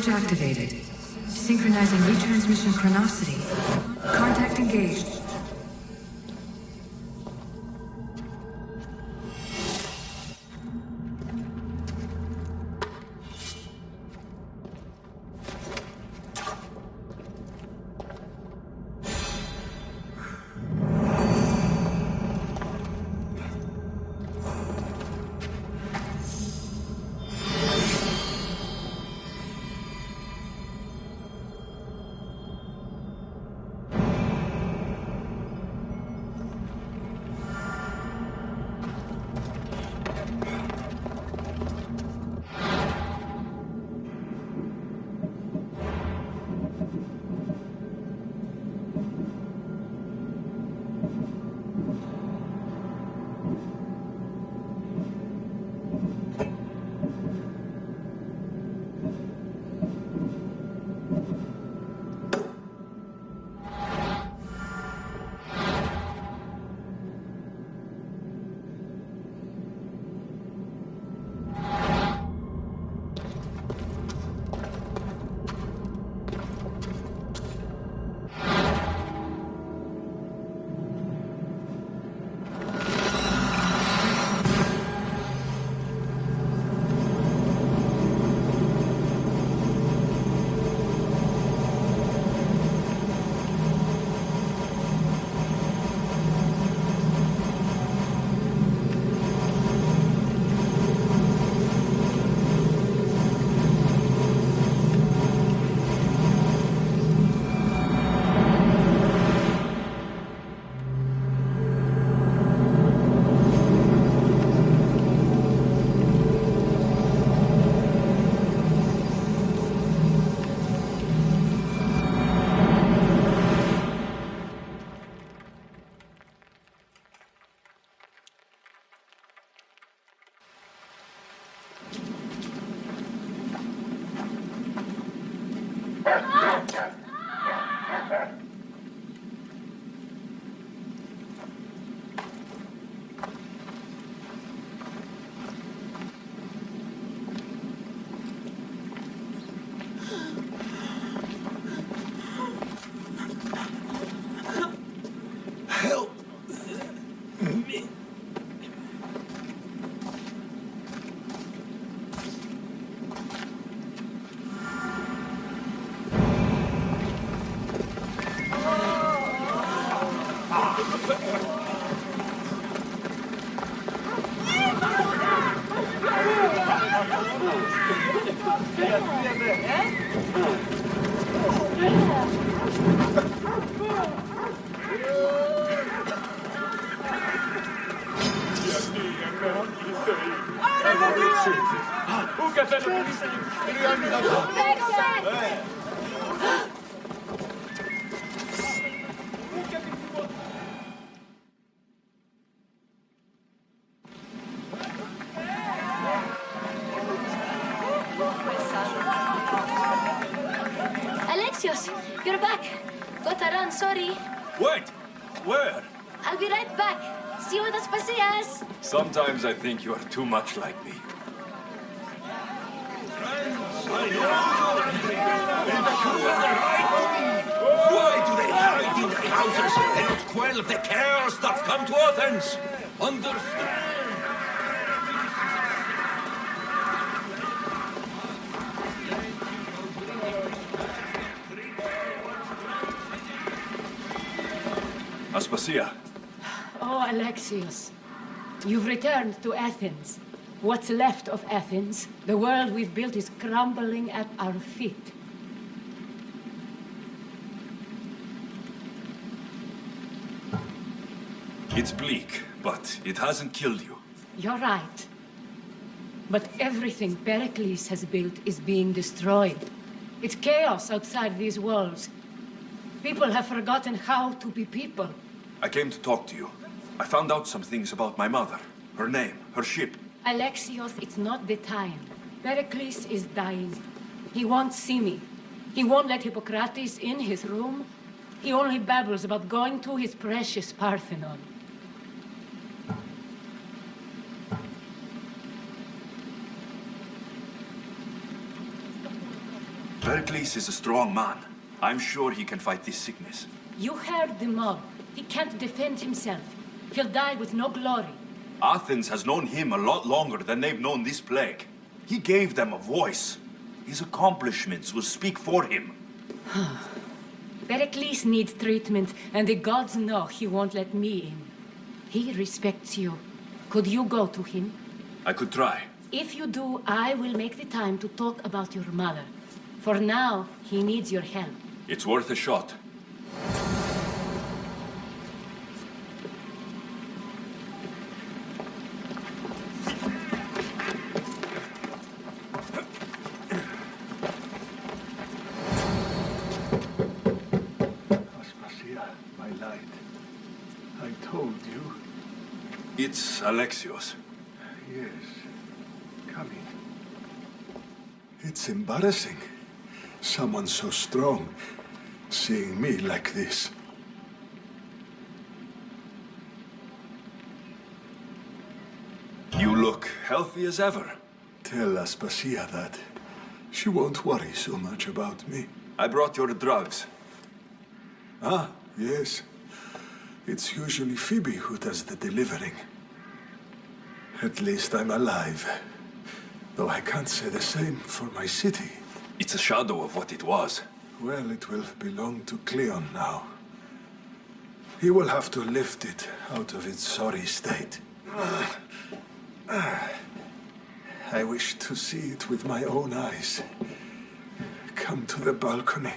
Switch activated. Synchronizing retransmission chronicity. Contact engaged. Alexios, you're back. Gotta run, sorry. Wait! Where? I'll be right back. See you at the Spasias. Sometimes I think you are too much like me. Why do they hide in their houses and not quell the chaos that's come to Athens? Understand? Aspasia. Oh, Alexios. You've returned to Athens. What's left of Athens, the world we've built, is crumbling at our feet. It's bleak, but it hasn't killed you. You're right. But everything Pericles has built is being destroyed. It's chaos outside these walls. People have forgotten how to be people. I came to talk to you. I found out some things about my mother. Her name, her ship. Alexios, it's not the time. Pericles is dying. He won't see me. He won't let Hippocrates in his room. He only babbles about going to his precious Parthenon. Pericles is a strong man. I'm sure he can fight this sickness. You heard the mob. He can't defend himself. He'll die with no glory. Athens has known him a lot longer than they've known this plague. He gave them a voice. His accomplishments will speak for him. Pericles needs treatment, and the gods know he won't let me in. He respects you. Could you go to him? I could try. If you do, I will make the time to talk about your mother. For now, he needs your help. It's worth a shot. Aspasia, my light. I told you. It's Alexios. Yes. Come in. It's embarrassing. Someone so strong seeing me like this. You look healthy as ever. Tell Aspasia that. She won't worry so much about me. I brought your drugs. Ah, yes. It's usually Phoebe who does the delivering. At least I'm alive. Though I can't say the same for my city. It's a shadow of what it was. Well, it will belong to Cleon now. He will have to lift it out of its sorry state. I wish to see it with my own eyes. Come to the balcony.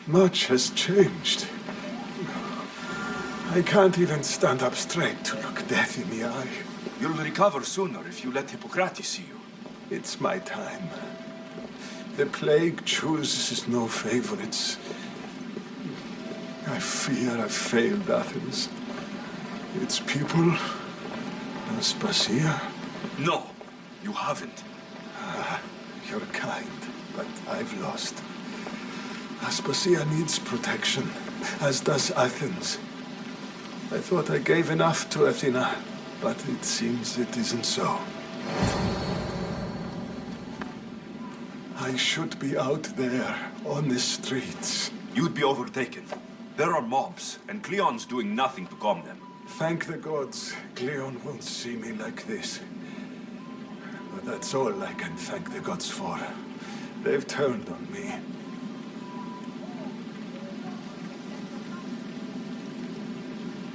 Much has changed. I can't even stand up straight to look death in the eye. You'll recover sooner if you let Hippocrates see you. It's my time. The plague chooses no favorites. I fear I've failed Athens. Its people, Aspasia. No, you haven't. You're kind, but I've lost. Aspasia needs protection, as does Athens. I thought I gave enough to Athena, but it seems it isn't so. I should be out there, on the streets. You'd be overtaken. There are mobs, and Cleon's doing nothing to calm them. Thank the gods, Cleon won't see me like this. But that's all I can thank the gods for. They've turned on me.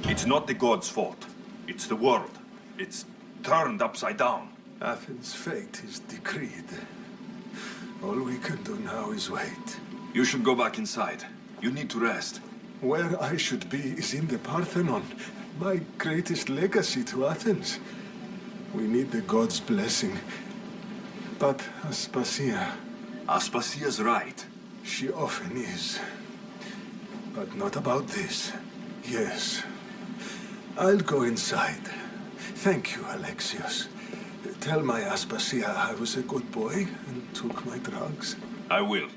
It's not the gods' fault. It's the world. It's turned upside down. Athens' fate is decreed. All we can do now is wait. You should go back inside. You need to rest. Where I should be is in the Parthenon, my greatest legacy to Athens. We need the gods' blessing. But Aspasia... Aspasia's right. She often is. But not about this. Yes. I'll go inside. Thank you, Alexios. Tell my Aspasia I was a good boy and took my drugs. I will.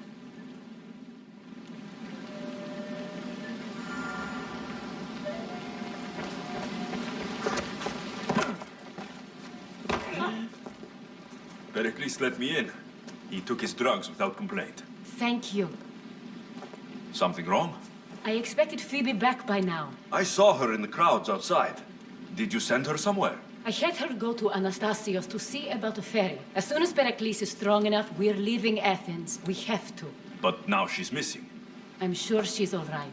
Pericles let me in. He took his drugs without complaint. Thank you. Something wrong? I expected Phoebe back by now. I saw her in the crowds outside. Did you send her somewhere? I had her go to Anastasios to see about a ferry. As soon as Pericles is strong enough, we're leaving Athens. We have to. But now she's missing. I'm sure she's all right.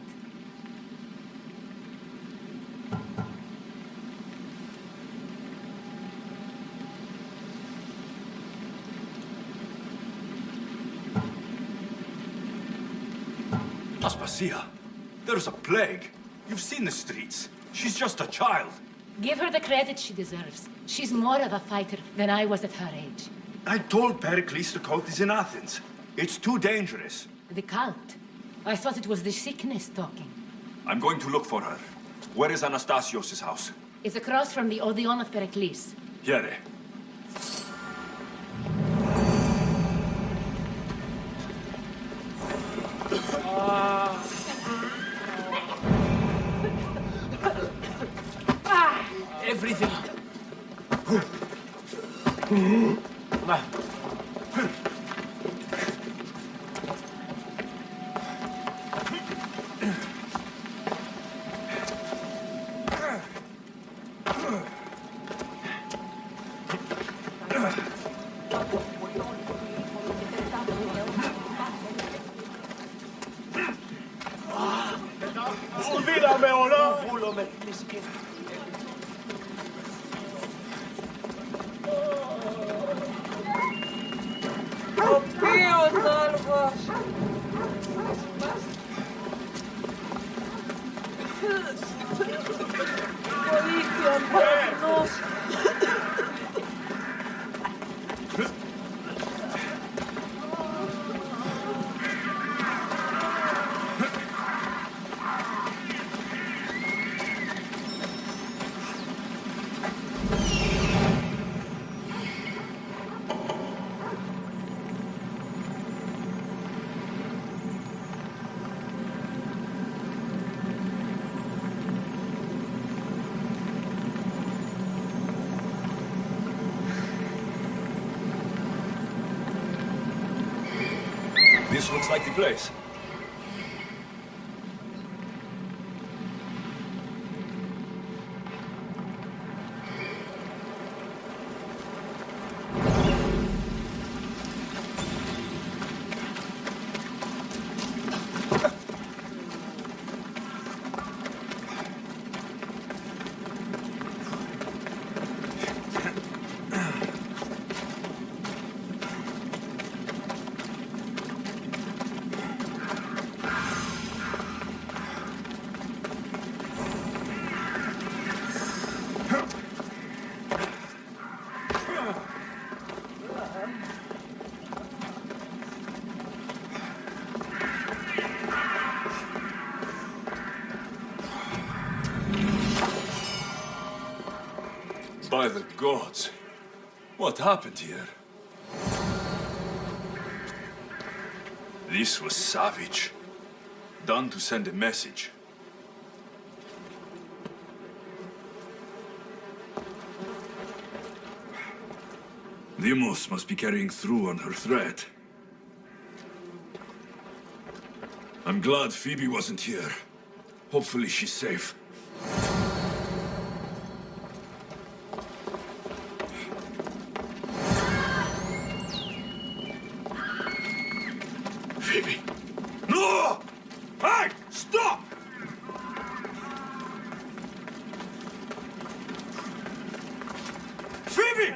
Aspasia, there's a plague. You've seen the streets. She's just a child. Give her the credit she deserves. She's more of a fighter than I was at her age. I told Pericles the cult is in Athens. It's too dangerous. The cult? I thought it was the sickness talking. I'm going to look for her. Where is Anastasios' house? It's across from the Odeon of Pericles. Here. Everything. Olvídame o no. This looks like the place. By the gods, what happened here? This was savage. Done to send a message. Demos must be carrying through on her threat. I'm glad Phoebe wasn't here. Hopefully she's safe. Phoebe. No! Hey! Stop! Phoebe!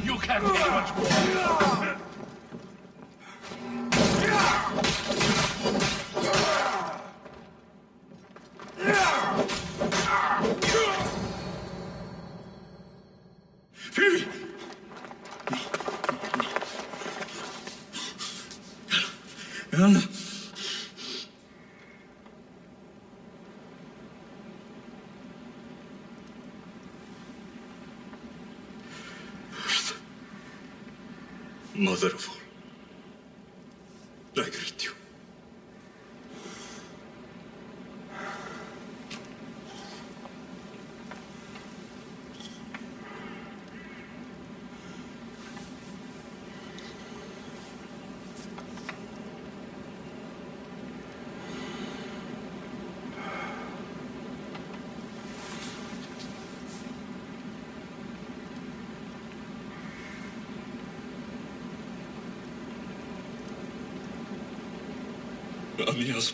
You can't take much more. Phoebe! Anna. Mother of all, I greet you. Amias.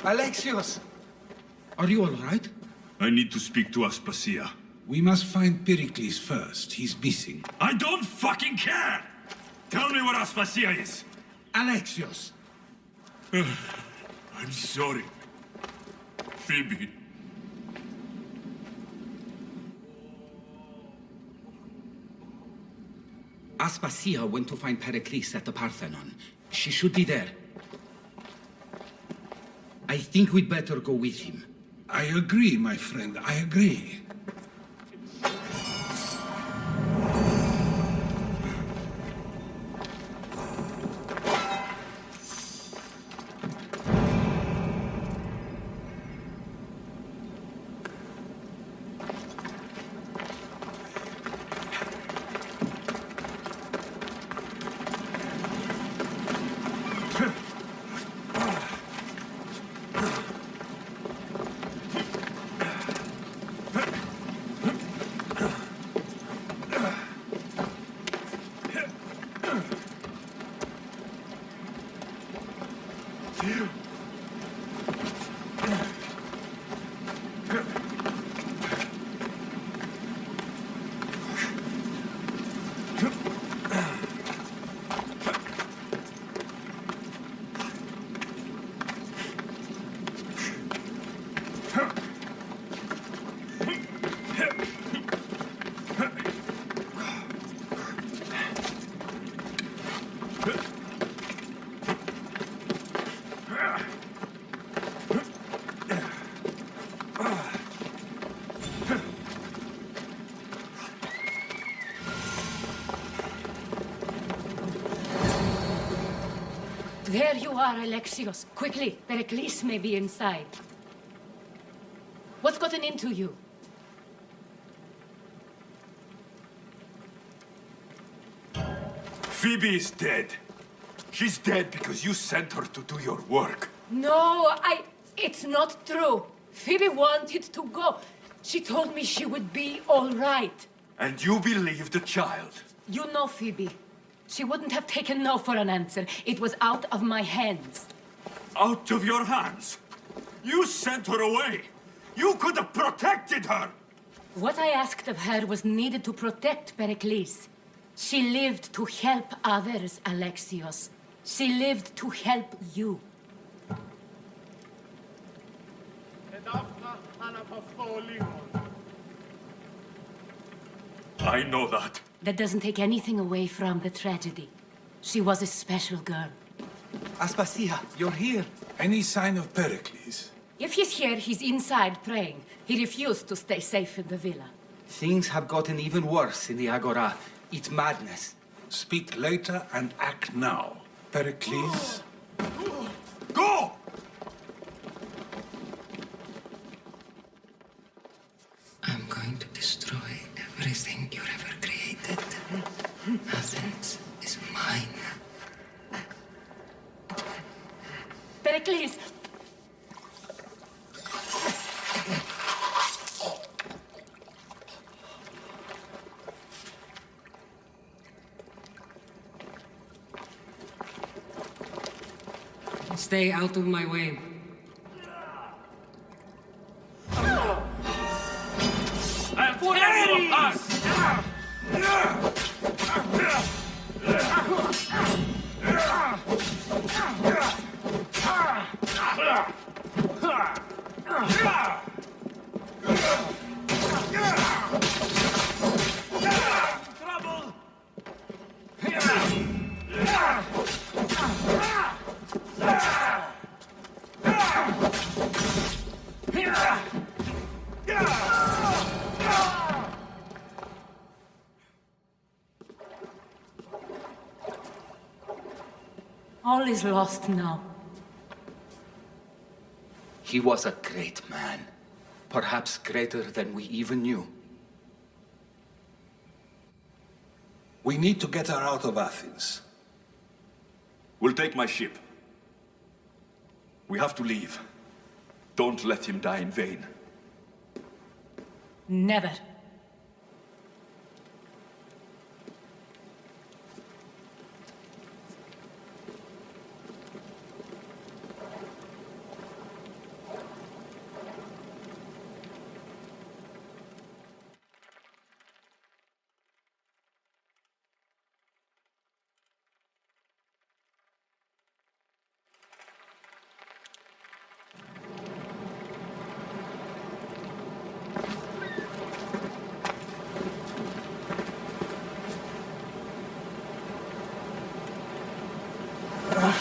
Alexios! Are you all right? I need to speak to Aspasia. We must find Pericles first. He's missing. I don't fucking care! Tell me where Aspasia is! Alexios! I'm sorry. Phoebe. Aspasia went to find Pericles at the Parthenon. She should be there. I think we'd better go with him. I agree, my friend. I agree. There you are, Alexios. Quickly, Pericles may be inside. What's gotten into you? Phoebe is dead. She's dead because you sent her to do your work. No, it's not true. Phoebe wanted to go. She told me she would be all right. And you believe the child? You know Phoebe. She wouldn't have taken no for an answer. It was out of my hands. Out of your hands? You sent her away. You could have protected her. What I asked of her was needed to protect Pericles. She lived to help others, Alexios. She lived to help you. I know that. That doesn't take anything away from the tragedy. She was a special girl. Aspasia, you're here. Any sign of Pericles? If he's here, he's inside praying. He refused to stay safe in the villa. Things have gotten even worse in the Agora. It's madness. Speak later and act now. Pericles? Go! I'm going to destroy everything you've ever created. Athens is mine. Pericles! Stay out of my way. All is lost now. He was a great man. Perhaps greater than we even knew. We need to get her out of Athens. We'll take my ship. We have to leave. Don't let him die in vain. Never.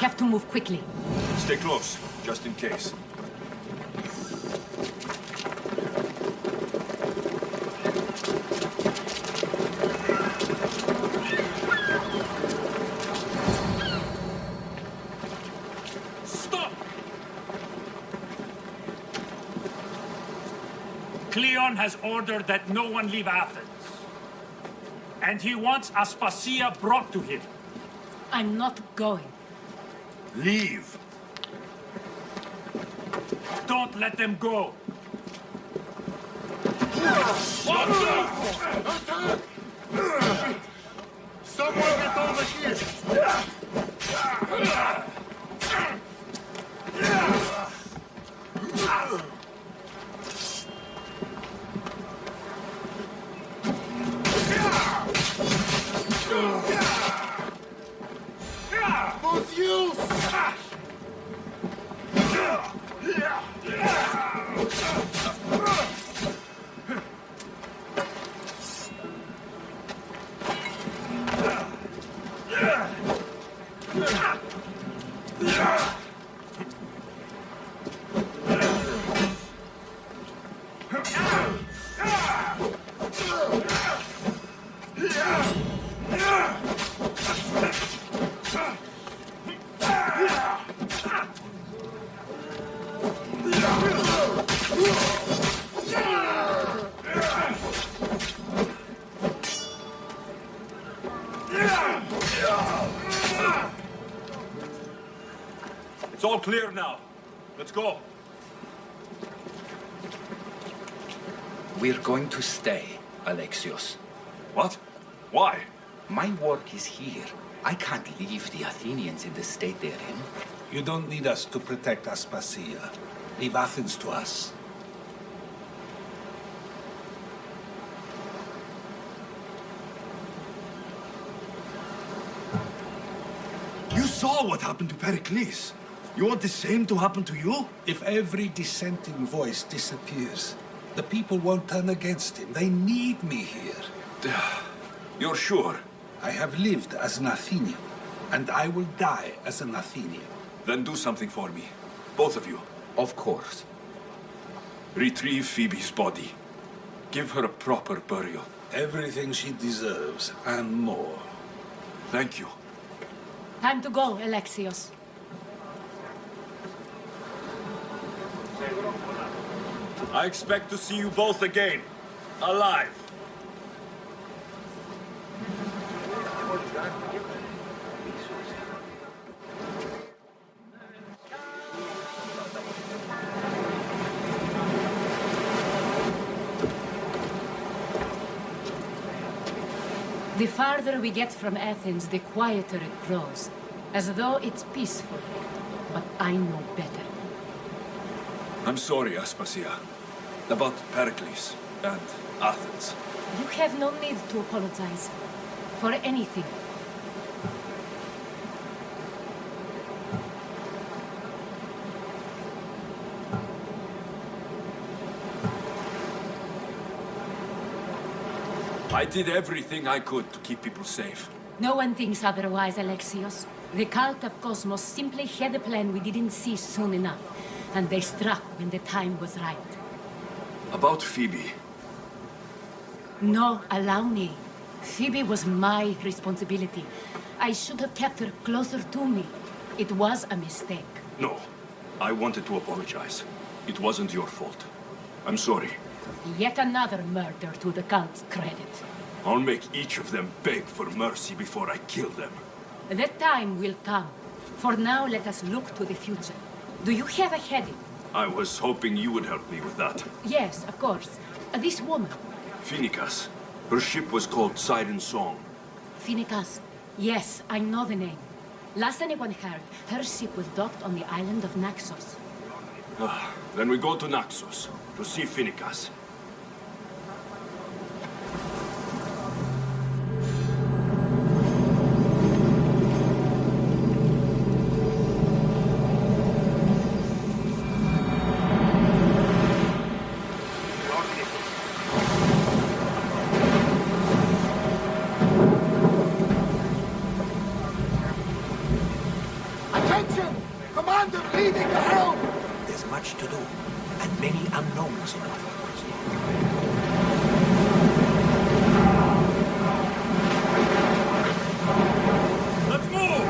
have to move quickly. Stay close, just in case. Stop! Cleon has ordered that no one leave Athens. And he wants Aspasia brought to him. I'm not going. Leave. Don't let them go. Watch out! Someone get over here! Both you! It's all clear now. Let's go. We're going to stay, Alexios. What? Why? My work is here. I can't leave the Athenians in the state they're in. You don't need us to protect Aspasia. Leave Athens to us. You saw what happened to Pericles. You want the same to happen to you? If every dissenting voice disappears, the people won't turn against him. They need me here. You're sure? I have lived as an Athenian, and I will die as an Athenian. Then do something for me. Both of you. Of course. Retrieve Phoebe's body. Give her a proper burial. Everything she deserves, and more. Thank you. Time to go, Alexios. I expect to see you both again. Alive. The farther we get from Athens, the quieter it grows. As though it's peaceful. But I know better. I'm sorry, Aspasia. About Pericles and Athens. You have no need to apologize. For anything. I did everything I could to keep people safe. No one thinks otherwise, Alexios. The cult of Cosmos simply had a plan we didn't see soon enough. And they struck when the time was right. About Phoebe. No, allow me. Phoebe was my responsibility. I should have kept her closer to me. It was a mistake. No. I wanted to apologize. It wasn't your fault. I'm sorry. Yet another murder to the cult's credit. I'll make each of them beg for mercy before I kill them. That time will come. For now, let us look to the future. Do you have a heading? I was hoping you would help me with that. Yes, of course. This woman. Phoenicas. Her ship was called Siren Song. Phoenicas. Yes, I know the name. Last anyone heard, her ship was docked on the island of Naxos. Then we go to Naxos to see Phoenicas. Attack! leading the helm! There's much to do, and many unknowns. Let's move!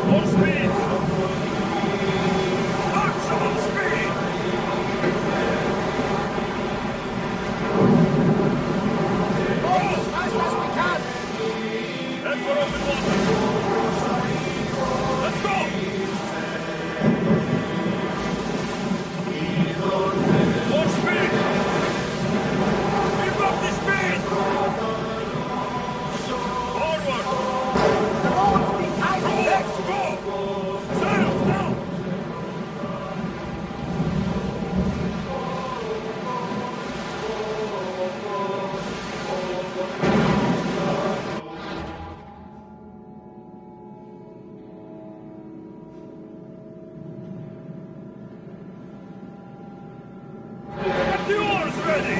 More speed! Maximum speed! As fast as we can! Head for open water! Let's go! More speed! Keep up the speed! Forward! The road's behind the Let's go! Sails now! Get the oars ready!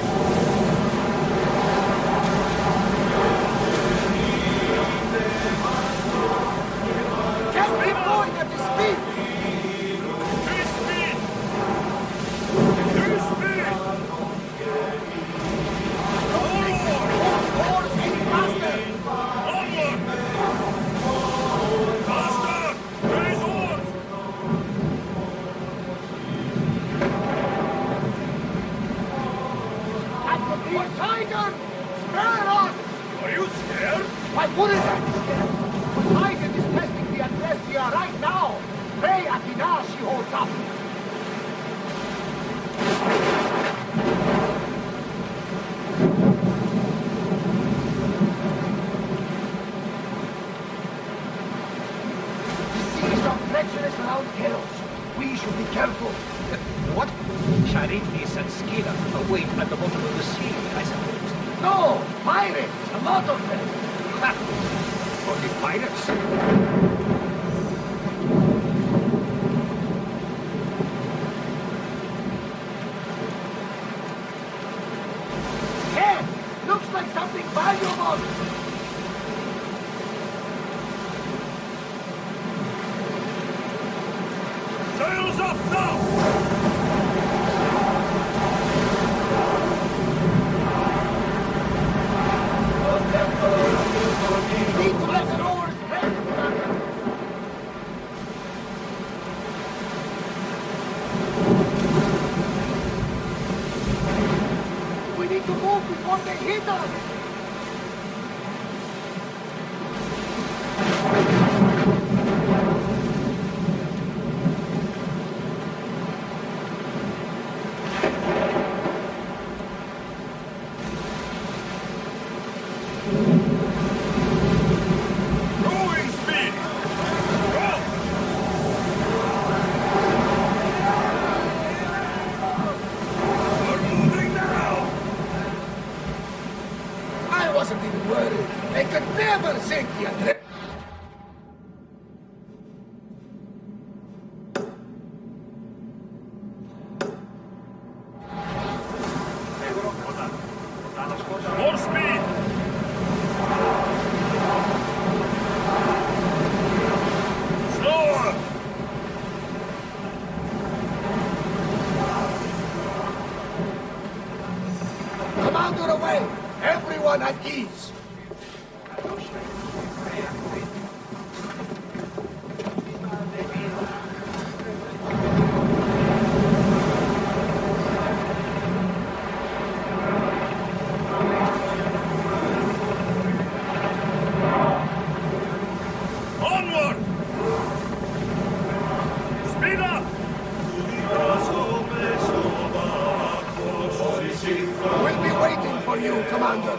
Can't keep going at this speed! Increase speed! Increase speed! More oars! Oars any faster! Onward! Faster! Raise oars! That could be a tiger! Spare us! Are you scared? Why wouldn't I be scared? Poseidon is testing the Adrestia right now! Pray Athena she holds up! The seas are treacherous around Keros. We should be careful. What? Charybdis and Scylla await at the bottom of the sea, I suppose. No! Pirates! A lot of them! Ha! Only pirates? Ken! Looks like something valuable! Sails up now! Need to let the rowers rest! We need to move before they hit us! Rowing speed! Go! We're moving now! I wasn't even worried. They could never sink the Andres. More speed! Slower! Commander away! Everyone at ease! Onward! Speed up! We'll be waiting for you, Commander.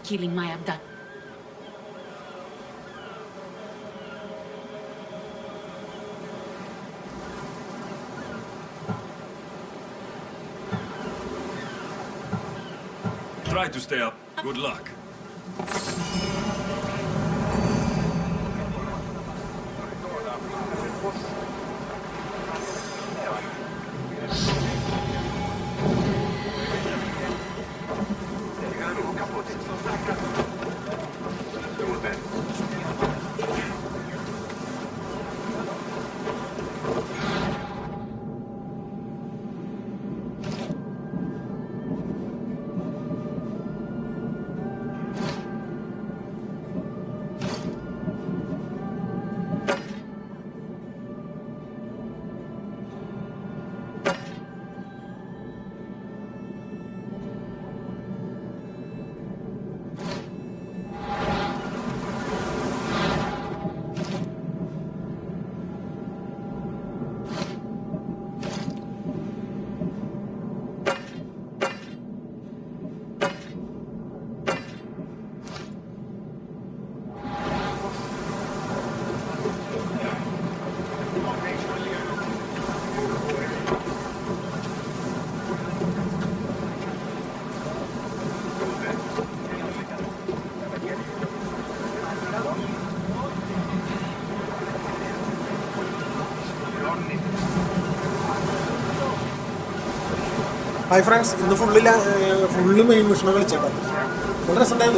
killing my abductor. Try to stay up. Good luck. Hi friends, ഇന്ന് full main മിഷനുകൾ കളിച്ചേട്ടാ. നല്ല രസമുണ്ടായിരുന്നു.